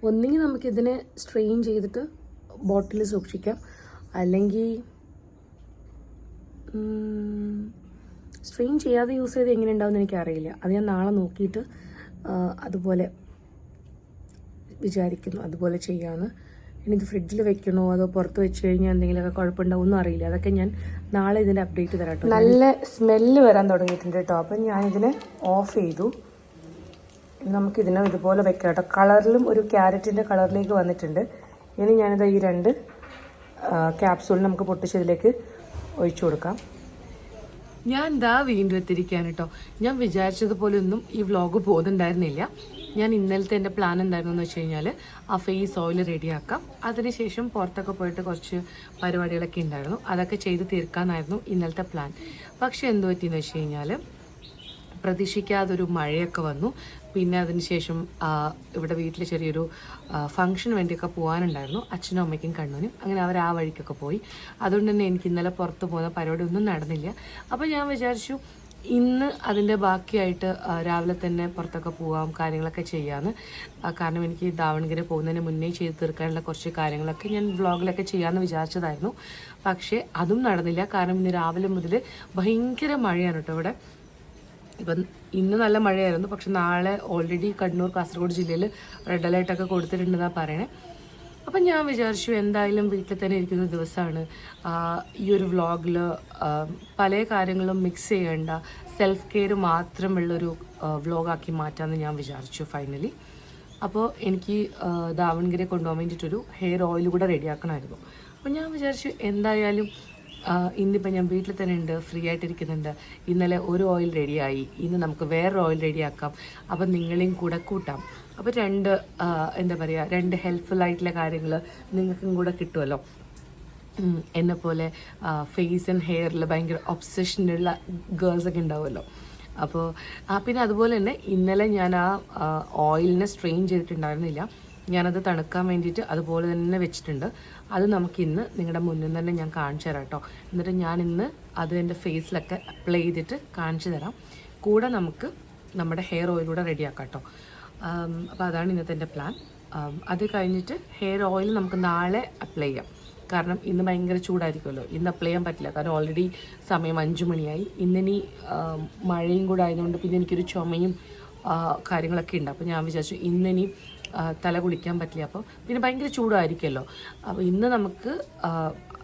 ഒന്നുകിൽ നമുക്കിതിനെ സ്ട്രെയിൻ ചെയ്തിട്ട് ബോട്ടിൽ സൂക്ഷിക്കാം, അല്ലെങ്കിൽ സ്ട്രെയിൻ ചെയ്യാതെ യൂസ് ചെയ്ത് എങ്ങനെ ഉണ്ടാവുമെന്ന് എനിക്കറിയില്ല. അത് ഞാൻ നാളെ നോക്കിയിട്ട് അതുപോലെ വിചാരിക്കുന്നു, അതുപോലെ ചെയ്യാമെന്ന്. ഇനി ഇത് ഫ്രിഡ്ജിൽ വെക്കണോ അതോ പുറത്ത് വെച്ച് കഴിഞ്ഞാൽ എന്തെങ്കിലുമൊക്കെ കുഴപ്പമുണ്ടാവും ഒന്നും അറിയില്ല. അതൊക്കെ ഞാൻ നാളെ ഇതിൻ്റെ അപ്ഡേറ്റ് തരാം കേട്ടോ. നല്ല സ്മെല്ല് വരാൻ തുടങ്ങിയിട്ടുണ്ട് കേട്ടോ. അപ്പം ഞാനിതിനെ ഓഫ് ചെയ്തു. നമുക്കിതിനെ ഇതുപോലെ വെക്കാം കേട്ടോ. കളറിലും ഒരു ക്യാരറ്റിൻ്റെ കളറിലേക്ക് വന്നിട്ടുണ്ട്. ഇനി ഞാനിത് ഈ 2 ക്യാപ്സൂൾ നമുക്ക് പൊട്ടിച്ചതിലേക്ക് ഒഴിച്ചു കൊടുക്കാം. ഞാൻ വീണ്ടും എത്തിയിരിക്കുകയാണ് കേട്ടോ. ഞാൻ വിചാരിച്ചതുപോലെ ഒന്നും ഈ വ്ളോഗ് പോകുന്നുണ്ടായിരുന്നില്ല. ഞാൻ ഇന്നലത്തെ എൻ്റെ പ്ലാൻ എന്തായിരുന്നു എന്ന് വെച്ച് കഴിഞ്ഞാൽ ആ ഫേസ് ഓയിൽ റെഡിയാക്കാം, അതിനുശേഷം പുറത്തൊക്കെ പോയിട്ട് കുറച്ച് പരിപാടികളൊക്കെ ഉണ്ടായിരുന്നു, അതൊക്കെ ചെയ്ത് തീർക്കാനായിരുന്നു ഇന്നലത്തെ പ്ലാൻ. പക്ഷെ എന്ത് പറ്റിയെന്ന് വെച്ച് കഴിഞ്ഞാൽ പ്രതീക്ഷിക്കാതൊരു മഴയൊക്കെ വന്നു. പിന്നെ അതിനുശേഷം ഇവിടെ വീട്ടിൽ ചെറിയൊരു ഫംഗ്ഷന് വേണ്ടിയൊക്കെ പോകാനുണ്ടായിരുന്നു, അച്ഛനും അമ്മയ്ക്കും കണ്ണൂനും. അങ്ങനെ അവർ ആ വഴിക്കൊക്കെ പോയി. അതുകൊണ്ട് തന്നെ എനിക്ക് ഇന്നലെ പുറത്ത് പോകുന്ന പരിപാടി ഒന്നും നടന്നില്ല. അപ്പോൾ ഞാൻ വിചാരിച്ചു ഇന്ന് അതിൻ്റെ ബാക്കിയായിട്ട് രാവിലെ തന്നെ പുറത്തൊക്കെ പോകാം, കാര്യങ്ങളൊക്കെ ചെയ്യാമെന്ന്. കാരണം എനിക്ക് ദാവണഗിരി പോകുന്നതിന് മുന്നേ ചെയ്ത് തീർക്കാനുള്ള കുറച്ച് കാര്യങ്ങളൊക്കെ ഞാൻ വ്ളോഗിലൊക്കെ ചെയ്യാമെന്ന് വിചാരിച്ചതായിരുന്നു. പക്ഷേ അതും നടന്നില്ല. കാരണം ഇന്ന് രാവിലെ മുതൽ ഭയങ്കര മഴയാണ് കേട്ടോ ഇവിടെ. ഇപ്പം ഇന്ന് നല്ല മഴയായിരുന്നു, പക്ഷെ നാളെ ഓൾറെഡി കണ്ണൂർ കാസർഗോഡ് ജില്ലയിൽ റെഡ് അലേർട്ടൊക്കെ കൊടുത്തിട്ടുണ്ടെന്നാണ് പറയണേ. അപ്പം ഞാൻ വിചാരിച്ചു എന്തായാലും വീട്ടിൽ തന്നെ ഇരിക്കുന്ന ദിവസമാണ്, ഈ ഒരു വ്ളോഗിൽ പല കാര്യങ്ങളും മിക്സ് ചെയ്യേണ്ട സെൽഫ് കെയർ മാത്രമുള്ളൊരു വ്ളോഗാക്കി മാറ്റാമെന്ന് ഞാൻ വിചാരിച്ചു ഫൈനലി. അപ്പോൾ എനിക്ക് ദാവണഗിരി കൊണ്ടുപോകാൻ വേണ്ടിയിട്ടൊരു ഹെയർ ഓയിൽ കൂടെ റെഡിയാക്കണമായിരുന്നു. അപ്പോൾ ഞാൻ വിചാരിച്ചു എന്തായാലും ഇന്നിപ്പോൾ ഞാൻ വീട്ടിൽ തന്നെ ഉണ്ട്, ഫ്രീ ആയിട്ടിരിക്കുന്നുണ്ട്. ഇന്നലെ ഒരു ഓയിൽ റെഡിയായി, ഇന്ന് നമുക്ക് വേറൊരു ഓയിൽ റെഡിയാക്കാം. അപ്പം നിങ്ങളെയും കൂടെ കൂട്ടാം. അപ്പോൾ രണ്ട് ഹെൽപ്ഫുൾ ആയിട്ടുള്ള കാര്യങ്ങൾ നിങ്ങൾക്കും കൂടെ കിട്ടുമല്ലോ. എന്നെപ്പോലെ ഫേസ് ആൻഡ് ഹെയറിൽ ഭയങ്കര ഒബ്സഷനുള്ള ഗേൾസൊക്കെ ഉണ്ടാവുമല്ലോ. അപ്പോൾ പിന്നെ അതുപോലെ തന്നെ ഇന്നലെ ഞാൻ ആ ഓയിലിനെ സ്ട്രെയിൻ ചെയ്തിട്ടുണ്ടായിരുന്നില്ല. ഞാനത് തണുക്കാൻ വേണ്ടിയിട്ട് അതുപോലെ തന്നെ വെച്ചിട്ടുണ്ട്. അത് നമുക്കിന്ന് നിങ്ങളുടെ മുന്നിൽ തന്നെ ഞാൻ കാണിച്ചു തരാം കേട്ടോ. എന്നിട്ട് ഞാനിന്ന് അത് എൻ്റെ ഫേസിലൊക്കെ അപ്ലൈ ചെയ്തിട്ട് കാണിച്ചു തരാം. കൂടെ നമുക്ക് നമ്മുടെ ഹെയർ ഓയിലൂടെ റെഡിയാക്കാം കേട്ടോ. അപ്പോൾ അതാണ് ഇന്നത്തെ എൻ്റെ പ്ലാൻ. അത് കഴിഞ്ഞിട്ട് ഹെയർ ഓയിൽ നമുക്ക് നാളെ അപ്ലൈ ചെയ്യാം. കാരണം ഇന്ന് ഭയങ്കര ചൂടായിരിക്കുമല്ലോ, ഇന്ന് അപ്ലൈ ചെയ്യാൻ പറ്റില്ല. കാരണം ഓൾറെഡി സമയം 5 മണിയായി. ഇന്നിനി മഴയും കൂടെ ആയതുകൊണ്ട് പിന്നെ എനിക്കൊരു ചുമയും കാര്യങ്ങളൊക്കെ ഉണ്ട്. അപ്പോൾ ഞാൻ വിചാരിച്ചു ഇന്നിനി തല കുളിക്കാൻ പറ്റില്ല, അപ്പോൾ പിന്നെ ഭയങ്കര ചൂടായിരിക്കുമല്ലോ. അപ്പോൾ ഇന്ന് നമുക്ക്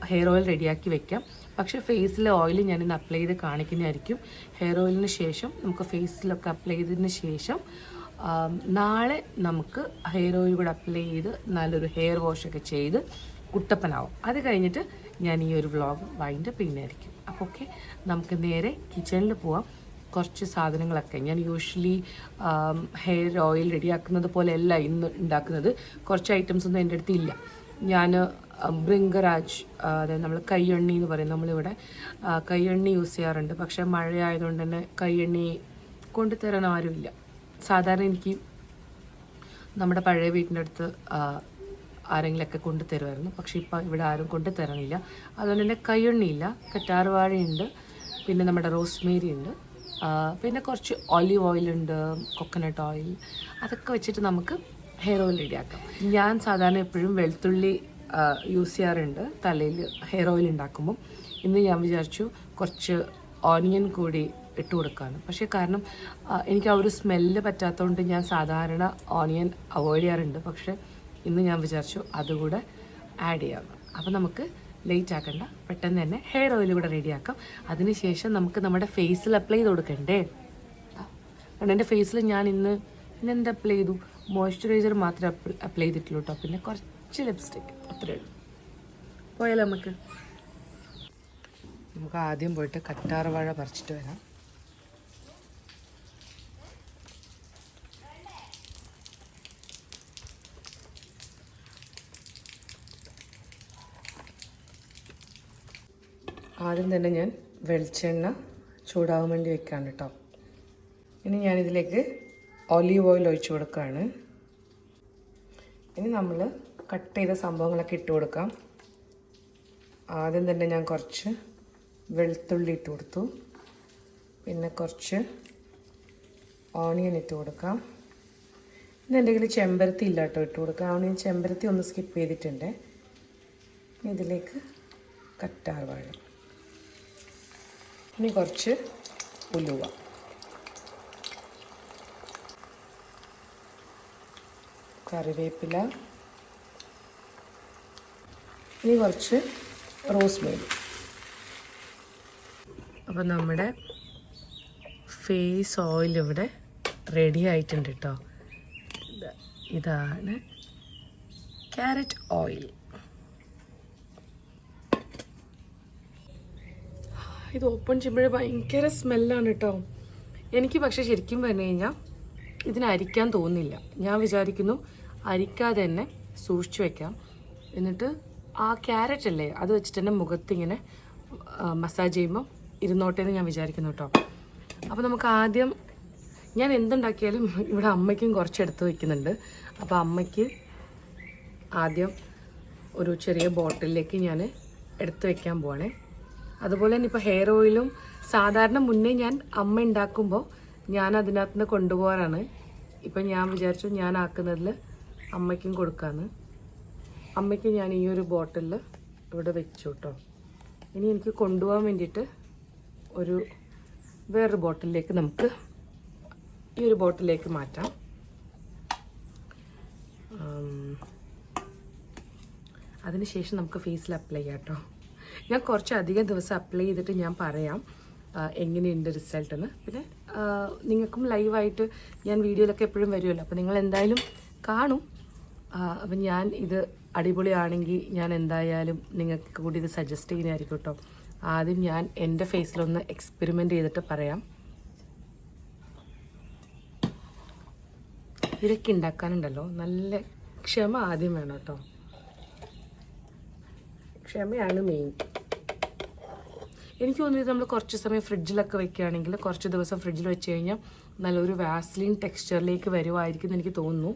ഹെയർ ഓയിൽ റെഡിയാക്കി വെക്കാം. പക്ഷേ ഫേസിലെ ഓയിൽ ഞാനിന്ന് അപ്ലൈ ചെയ്ത് കാണിക്കുന്നതായിരിക്കും. ഹെയർ ഓയിലിന് ശേഷം നമുക്ക് ഫേസിലൊക്കെ അപ്ലൈ ചെയ്തതിന് ശേഷം നാളെ നമുക്ക് ഹെയർ ഓയിൽ കൂടെ അപ്ലൈ ചെയ്ത് നല്ലൊരു ഹെയർ വാഷൊക്കെ ചെയ്ത് കുട്ടപ്പനാവും. അത് കഴിഞ്ഞിട്ട് ഞാൻ ഈ ഒരു വ്ളോഗ് വൈൻഡപ്പ് ചെയ്യുന്നതായിരിക്കും. അപ്പോൾ ഓക്കെ, നമുക്ക് നേരെ കിച്ചണിൽ പോവാം. കുറച്ച് സാധനങ്ങളൊക്കെ ഞാൻ യൂഷ്വലി ഹെയർ ഓയിൽ റെഡിയാക്കുന്നത് പോലെയല്ല ഇന്ന് ഉണ്ടാക്കുന്നത്. കുറച്ച് ഐറ്റംസ് ഒന്നും എൻ്റെ അടുത്ത് ഇല്ല. ഞാൻ ഭൃംഗരാജ്, അതായത് നമ്മൾ കയ്യെണ്ണി എന്ന് പറയും, നമ്മളിവിടെ കയ്യെണ്ണി യൂസ് ചെയ്യാറുണ്ട്. പക്ഷേ മഴ ആയതുകൊണ്ട് തന്നെ കയ്യെണ്ണി കൊണ്ടുതരാൻ ആരുമില്ല. സാധാരണ എനിക്ക് നമ്മുടെ പഴയ വീട്ടിൻ്റെ അടുത്ത് ആരെങ്കിലുമൊക്കെ കൊണ്ടുതരുമായിരുന്നു. പക്ഷേ ഇപ്പം ഇവിടെ ആരും കൊണ്ടുതരാനില്ല. അതുകൊണ്ട് തന്നെ കയ്യെണ്ണിയില്ല. കറ്റാർവാഴയുണ്ട്, പിന്നെ നമ്മുടെ റോസ്മേരി ഉണ്ട്, പിന്നെ കുറച്ച് ഒലിവ് ഓയിലുണ്ട്, കൊക്കനട്ട് ഓയിൽ. അതൊക്കെ വെച്ചിട്ട് നമുക്ക് ഹെയർ ഓയിൽ റെഡിയാക്കാം. ഞാൻ സാധാരണ എപ്പോഴും വെളുത്തുള്ളി യൂസ് ചെയ്യാറുണ്ട് തലയിൽ ഹെയർ ഓയിൽ ഉണ്ടാക്കുമ്പം. ഇന്ന് ഞാൻ വിചാരിച്ചു കുറച്ച് ഓണിയൻ കൂടി ഇട്ട് കൊടുക്കാമെന്ന്. പക്ഷേ കാരണം എനിക്ക് ആ ഒരു സ്മെല്ല് പറ്റാത്തതുകൊണ്ട് ഞാൻ സാധാരണ ഓണിയൻ അവോയ്ഡ് ചെയ്യാറുണ്ട്. പക്ഷേ ഇന്ന് ഞാൻ വിചാരിച്ചു അതുകൂടെ ആഡ് ചെയ്യാമെന്ന്. അപ്പോൾ നമുക്ക് ലേറ്റ് ആക്കണ്ട, പെട്ടെന്ന് തന്നെ ഹെയർ ഓയിൽ കൂടെ റെഡിയാക്കാം. അതിനുശേഷം നമുക്ക് നമ്മുടെ ഫേസിൽ അപ്ലൈ ചെയ്ത് കൊടുക്കണ്ടേ. കാരണം എൻ്റെ ഫേസിൽ ഞാൻ ഇന്നെന്ത് അപ്ലൈ ചെയ്തു, മോയ്സ്ചറൈസർ മാത്രമേ അപ്ലൈ ചെയ്തിട്ടുള്ളൂ കേട്ടോ. പിന്നെ കുറച്ച് ലിപ്സ്റ്റിക്, അത്രയേ ഉള്ളൂ. പോയാലോ നമുക്ക് ആദ്യം പോയിട്ട് കറ്റാർവാഴ പറിച്ചിട്ട് വരാം. ആദ്യം തന്നെ ഞാൻ വെളിച്ചെണ്ണ ചൂടാവാൻ വേണ്ടി വെക്കാണ് കേട്ടോ. ഇനി ഞാനിതിലേക്ക് ഒലീവ് ഓയിൽ ഒഴിച്ചു കൊടുക്കുകയാണ്. ഇനി നമ്മൾ കട്ട് ചെയ്ത സംഭവങ്ങളൊക്കെ ഇട്ട് കൊടുക്കാം. ആദ്യം തന്നെ ഞാൻ കുറച്ച് വെളുത്തുള്ളി ഇട്ട് കൊടുത്തു. പിന്നെ കുറച്ച് ഓണിയൻ ഇട്ട് കൊടുക്കാം. ഇന്ന് എൻ്റെ കയ്യിൽ ചെമ്പരത്തി ഇല്ല കേട്ടോ ഇട്ട് കൊടുക്കാം. ഓണിയൻ ചെമ്പരത്തി ഒന്ന് സ്കിപ്പ് ചെയ്തിട്ടുണ്ട്. ഇതിലേക്ക് കറ്റാർവാഴ, ഇനി കുറച്ച് ഉലുവ, കറിവേപ്പില, ഇനി കുറച്ച് റോസ്മേരി. അപ്പോൾ നമ്മുടെ ഫേസ് ഓയിൽ ഇവിടെ റെഡി ആയിട്ടുണ്ട് കേട്ടോ. ഇതാണ് ക്യാരറ്റ് ഓയിൽ. ഇത് ഓപ്പൺ ചെയ്യുമ്പോഴേ ഭയങ്കര സ്മെല്ലാണ് കേട്ടോ. എനിക്ക് പക്ഷെ ശരിക്കും പറഞ്ഞു കഴിഞ്ഞാൽ ഇതിന് അരിക്കാൻ തോന്നുന്നില്ല. ഞാൻ വിചാരിക്കുന്നു അരിക്കാതെ തന്നെ സൂക്ഷിച്ചു വെക്കാം. എന്നിട്ട് ആ ക്യാരറ്റ് അല്ലേ അത് വെച്ചിട്ട് തന്നെ മുഖത്തിങ്ങനെ മസാജ് ചെയ്യുമ്പോൾ ഇരുന്നോട്ടെ എന്ന് ഞാൻ വിചാരിക്കുന്നു കേട്ടോ. അപ്പോൾ നമുക്ക് ആദ്യം ഞാൻ എന്തുണ്ടാക്കിയാലും ഇവിടെ അമ്മയ്ക്കും കുറച്ച് എടുത്ത് വയ്ക്കുന്നുണ്ട്. അപ്പോൾ അമ്മയ്ക്ക് ആദ്യം ഒരു ചെറിയ ബോട്ടിലേക്ക് ഞാൻ എടുത്ത് വെക്കാൻ പോവാണേ. അതുപോലെ തന്നെ ഇപ്പോൾ ഹെയർ ഓയിലും സാധാരണ മുന്നേ ഞാൻ അമ്മ ഉണ്ടാക്കുമ്പോൾ ഞാൻ അതിനകത്ത് നിന്ന് കൊണ്ടുപോകാറാണ്. ഇപ്പം ഞാൻ വിചാരിച്ചു ഞാൻ ആക്കുന്നതിൽ അമ്മയ്ക്കും കൊടുക്കാമെന്ന്. അമ്മയ്ക്ക് ഞാൻ ഈ ഒരു ബോട്ടിൽ ഇവിടെ വെച്ചു കേട്ടോ. ഇനി എനിക്ക് കൊണ്ടുപോകാൻ വേണ്ടിയിട്ട് വേറൊരു ബോട്ടിലേക്ക് നമുക്ക് ഈ ഒരു ബോട്ടിലേക്ക് മാറ്റാം. അതിനുശേഷം നമുക്ക് ഫേസിൽ അപ്ലൈ ചെയ്യാം കേട്ടോ. ഞാൻ കുറച്ചധികം ദിവസം അപ്ലൈ ചെയ്തിട്ട് ഞാൻ പറയാം എങ്ങനെയുണ്ട് റിസൾട്ട് എന്ന്. പിന്നെ നിങ്ങൾക്കും ലൈവായിട്ട് ഞാൻ വീഡിയോയിലൊക്കെ എപ്പോഴും വരുമല്ലോ, അപ്പോൾ നിങ്ങൾ എന്തായാലും കാണും. അപ്പം ഞാൻ ഇത് അടിപൊളിയാണെങ്കിൽ ഞാൻ എന്തായാലും നിങ്ങൾക്ക് കൂടി ഇത് സജസ്റ്റ് ചെയ്യുന്നതായിരിക്കും കേട്ടോ. ആദ്യം ഞാൻ എൻ്റെ ഫേസിലൊന്ന് എക്സ്പെരിമെൻ്റ് ചെയ്തിട്ട് പറയാം. ഇതൊക്കെ ഉണ്ടാക്കാനുണ്ടല്ലോ നല്ല ക്ഷമ ആദ്യം വേണം കേട്ടോ. ക്ഷമയാണ് മെയിൻ. എനിക്ക് തോന്നുന്നത് നമ്മൾ കുറച്ച് സമയം ഫ്രിഡ്ജിലൊക്കെ വെക്കുകയാണെങ്കിൽ കുറച്ച് ദിവസം ഫ്രിഡ്ജിൽ വെച്ച് കഴിഞ്ഞാൽ നല്ലൊരു വാസ്ലിൻ ടെക്സ്ചറിലേക്ക് വരുമായിരിക്കും എന്ന് എനിക്ക് തോന്നുന്നു.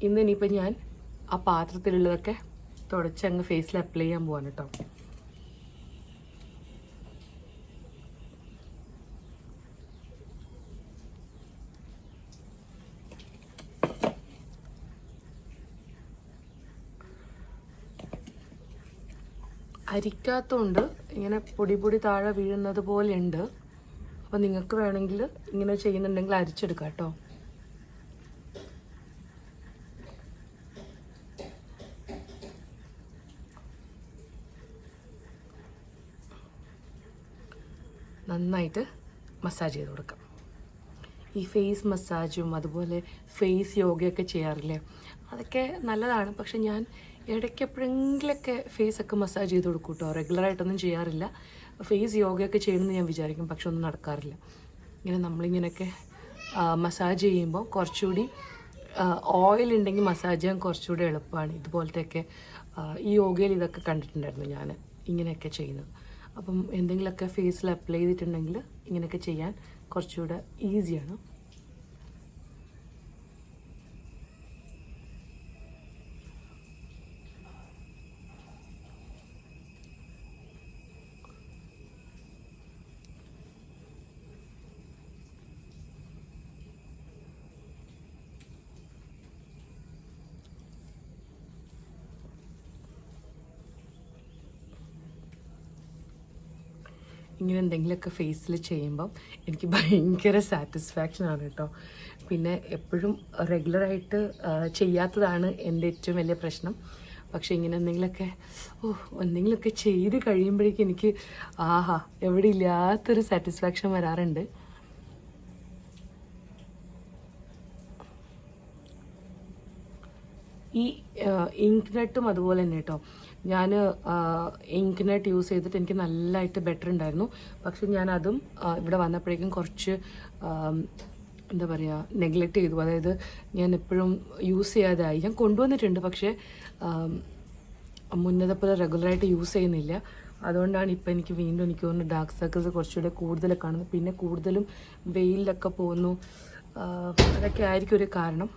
ഇന്ന് ഇനിയിപ്പോൾ ഞാൻ ആ പാത്രത്തിലുള്ളതൊക്കെ തുടച്ച് അങ്ങ് ഫേസിൽ അപ്ലൈ ചെയ്യാൻ പോവാണ് കേട്ടോ. അരിക്കാത്തതുകൊണ്ട് ഇങ്ങനെ പൊടി താഴെ വീഴുന്നത് പോലെ ഉണ്ട്. അപ്പോൾ നിങ്ങൾക്ക് വേണമെങ്കിൽ ഇങ്ങനെ ചെയ്യുന്നുണ്ടെങ്കിൽ അരിച്ചെടുക്കാം കേട്ടോ. നന്നായിട്ട് മസാജ് ചെയ്ത് കൊടുക്കാം. ഈ ഫേസ് മസാജും അതുപോലെ ഫേസ് യോഗയൊക്കെ ചെയ്യാറില്ലേ, അതൊക്കെ നല്ലതാണ്. പക്ഷെ ഞാൻ ഇടയ്ക്ക് എപ്പോഴെങ്കിലൊക്കെ ഫേസൊക്കെ മസാജ് ചെയ്ത് കൊടുക്കും കേട്ടോ. റെഗുലറായിട്ടൊന്നും ചെയ്യാറില്ല. ഫേസ് യോഗയൊക്കെ ചെയ്യണമെന്ന് ഞാൻ വിചാരിക്കും, പക്ഷെ ഒന്നും നടക്കാറില്ല. ഇങ്ങനെ നമ്മളിങ്ങനെയൊക്കെ മസാജ് ചെയ്യുമ്പോൾ കുറച്ചുകൂടി ഓയിൽ ഉണ്ടെങ്കിൽ മസാജ് ചെയ്യാൻ കുറച്ചുകൂടി എളുപ്പമാണ്. ഇതുപോലത്തെയൊക്കെ ഈ യോഗയിൽ ഇതൊക്കെ കണ്ടിട്ടുണ്ടായിരുന്നു ഞാൻ ഇങ്ങനെയൊക്കെ ചെയ്യുന്നത്. അപ്പം എന്തെങ്കിലുമൊക്കെ ഫേസിൽ അപ്ലൈ ചെയ്തിട്ടുണ്ടെങ്കിൽ ഇങ്ങനെയൊക്കെ ചെയ്യാൻ കുറച്ചുകൂടെ ഈസിയാണ്. ഇങ്ങനെ എന്തെങ്കിലുമൊക്കെ ഫേസിൽ ചെയ്യുമ്പം എനിക്ക് ഭയങ്കര സാറ്റിസ്ഫാക്ഷനാണ് കേട്ടോ. പിന്നെ എപ്പോഴും റെഗുലറായിട്ട് ചെയ്യാത്തതാണ് എൻ്റെ ഏറ്റവും വലിയ പ്രശ്നം. പക്ഷേ ഇങ്ങനെ എന്തെങ്കിലുമൊക്കെ ചെയ്ത് കഴിയുമ്പോഴേക്കും എനിക്ക് എവിടെ ഇല്ലാത്തൊരു സാറ്റിസ്ഫാക്ഷൻ വരാറുണ്ട്. ഈ ഇങ്ക് നട്ടും അതുപോലെ തന്നെ കേട്ടോ. ഞാൻ ഇങ്ക് നട്ട് യൂസ് ചെയ്തിട്ട് എനിക്ക് നല്ലതായിട്ട് ബെറ്റർ ഉണ്ടായിരുന്നു. പക്ഷെ ഞാൻ അതും ഇവിടെ വന്നപ്പോഴേക്കും കുറച്ച് എന്താ പറയുക നെഗ്ലക്റ്റ് ചെയ്തു. അതായത് ഞാൻ എപ്പോഴും യൂസ് ചെയ്യാതായി. ഞാൻ കൊണ്ടുവന്നിട്ടുണ്ട്, പക്ഷേ മുന്നത്തെ പോലെ റെഗുലറായിട്ട് യൂസ് ചെയ്യുന്നില്ല. അതുകൊണ്ടാണ് ഇപ്പം എനിക്ക് വീണ്ടും എനിക്ക് തോന്നുന്നു ഡാർക്ക് സർക്കിൾസ് കുറച്ചുകൂടെ കൂടുതൽ കാണുന്നത്. പിന്നെ കൂടുതലും വെയിലൊക്കെ പോകുന്നു, അതൊക്കെ ആയിരിക്കും ഒരു കാരണം.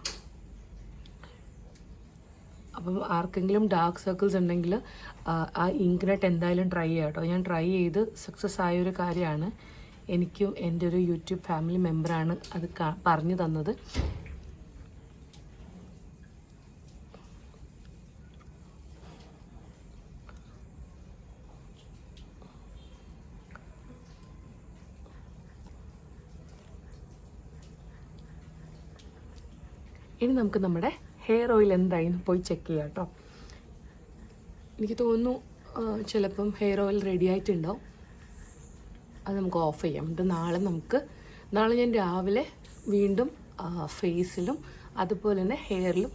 അപ്പം ആർക്കെങ്കിലും ഡാർക്ക് സർക്കിൾസ് ഉണ്ടെങ്കിൽ ആ ഇങ്ക് നട്ട് എന്തായാലും ട്രൈ ചെയ്യാം കേട്ടോ. ഞാൻ ട്രൈ ചെയ്ത് സക്സസ് ആയൊരു കാര്യമാണ്. എനിക്കും എൻ്റെ ഒരു യൂട്യൂബ് ഫാമിലി മെമ്പറാണ് അത് പറഞ്ഞു തന്നത്. ഇനി നമുക്ക് നമ്മുടെ ഹെയർ ഓയിൽ എന്തായെന്ന് പോയി ചെക്ക് ചെയ്യാം കേട്ടോ. എനിക്ക് തോന്നുന്നു ചിലപ്പം ഹെയർ ഓയിൽ റെഡി ആയിട്ടുണ്ടാവും. അത് നമുക്ക് ഓഫ് ചെയ്യാം. ഇത് നാളെ ഞാൻ രാവിലെ വീണ്ടും ഫേസിലും അതുപോലെ തന്നെ ഹെയറിലും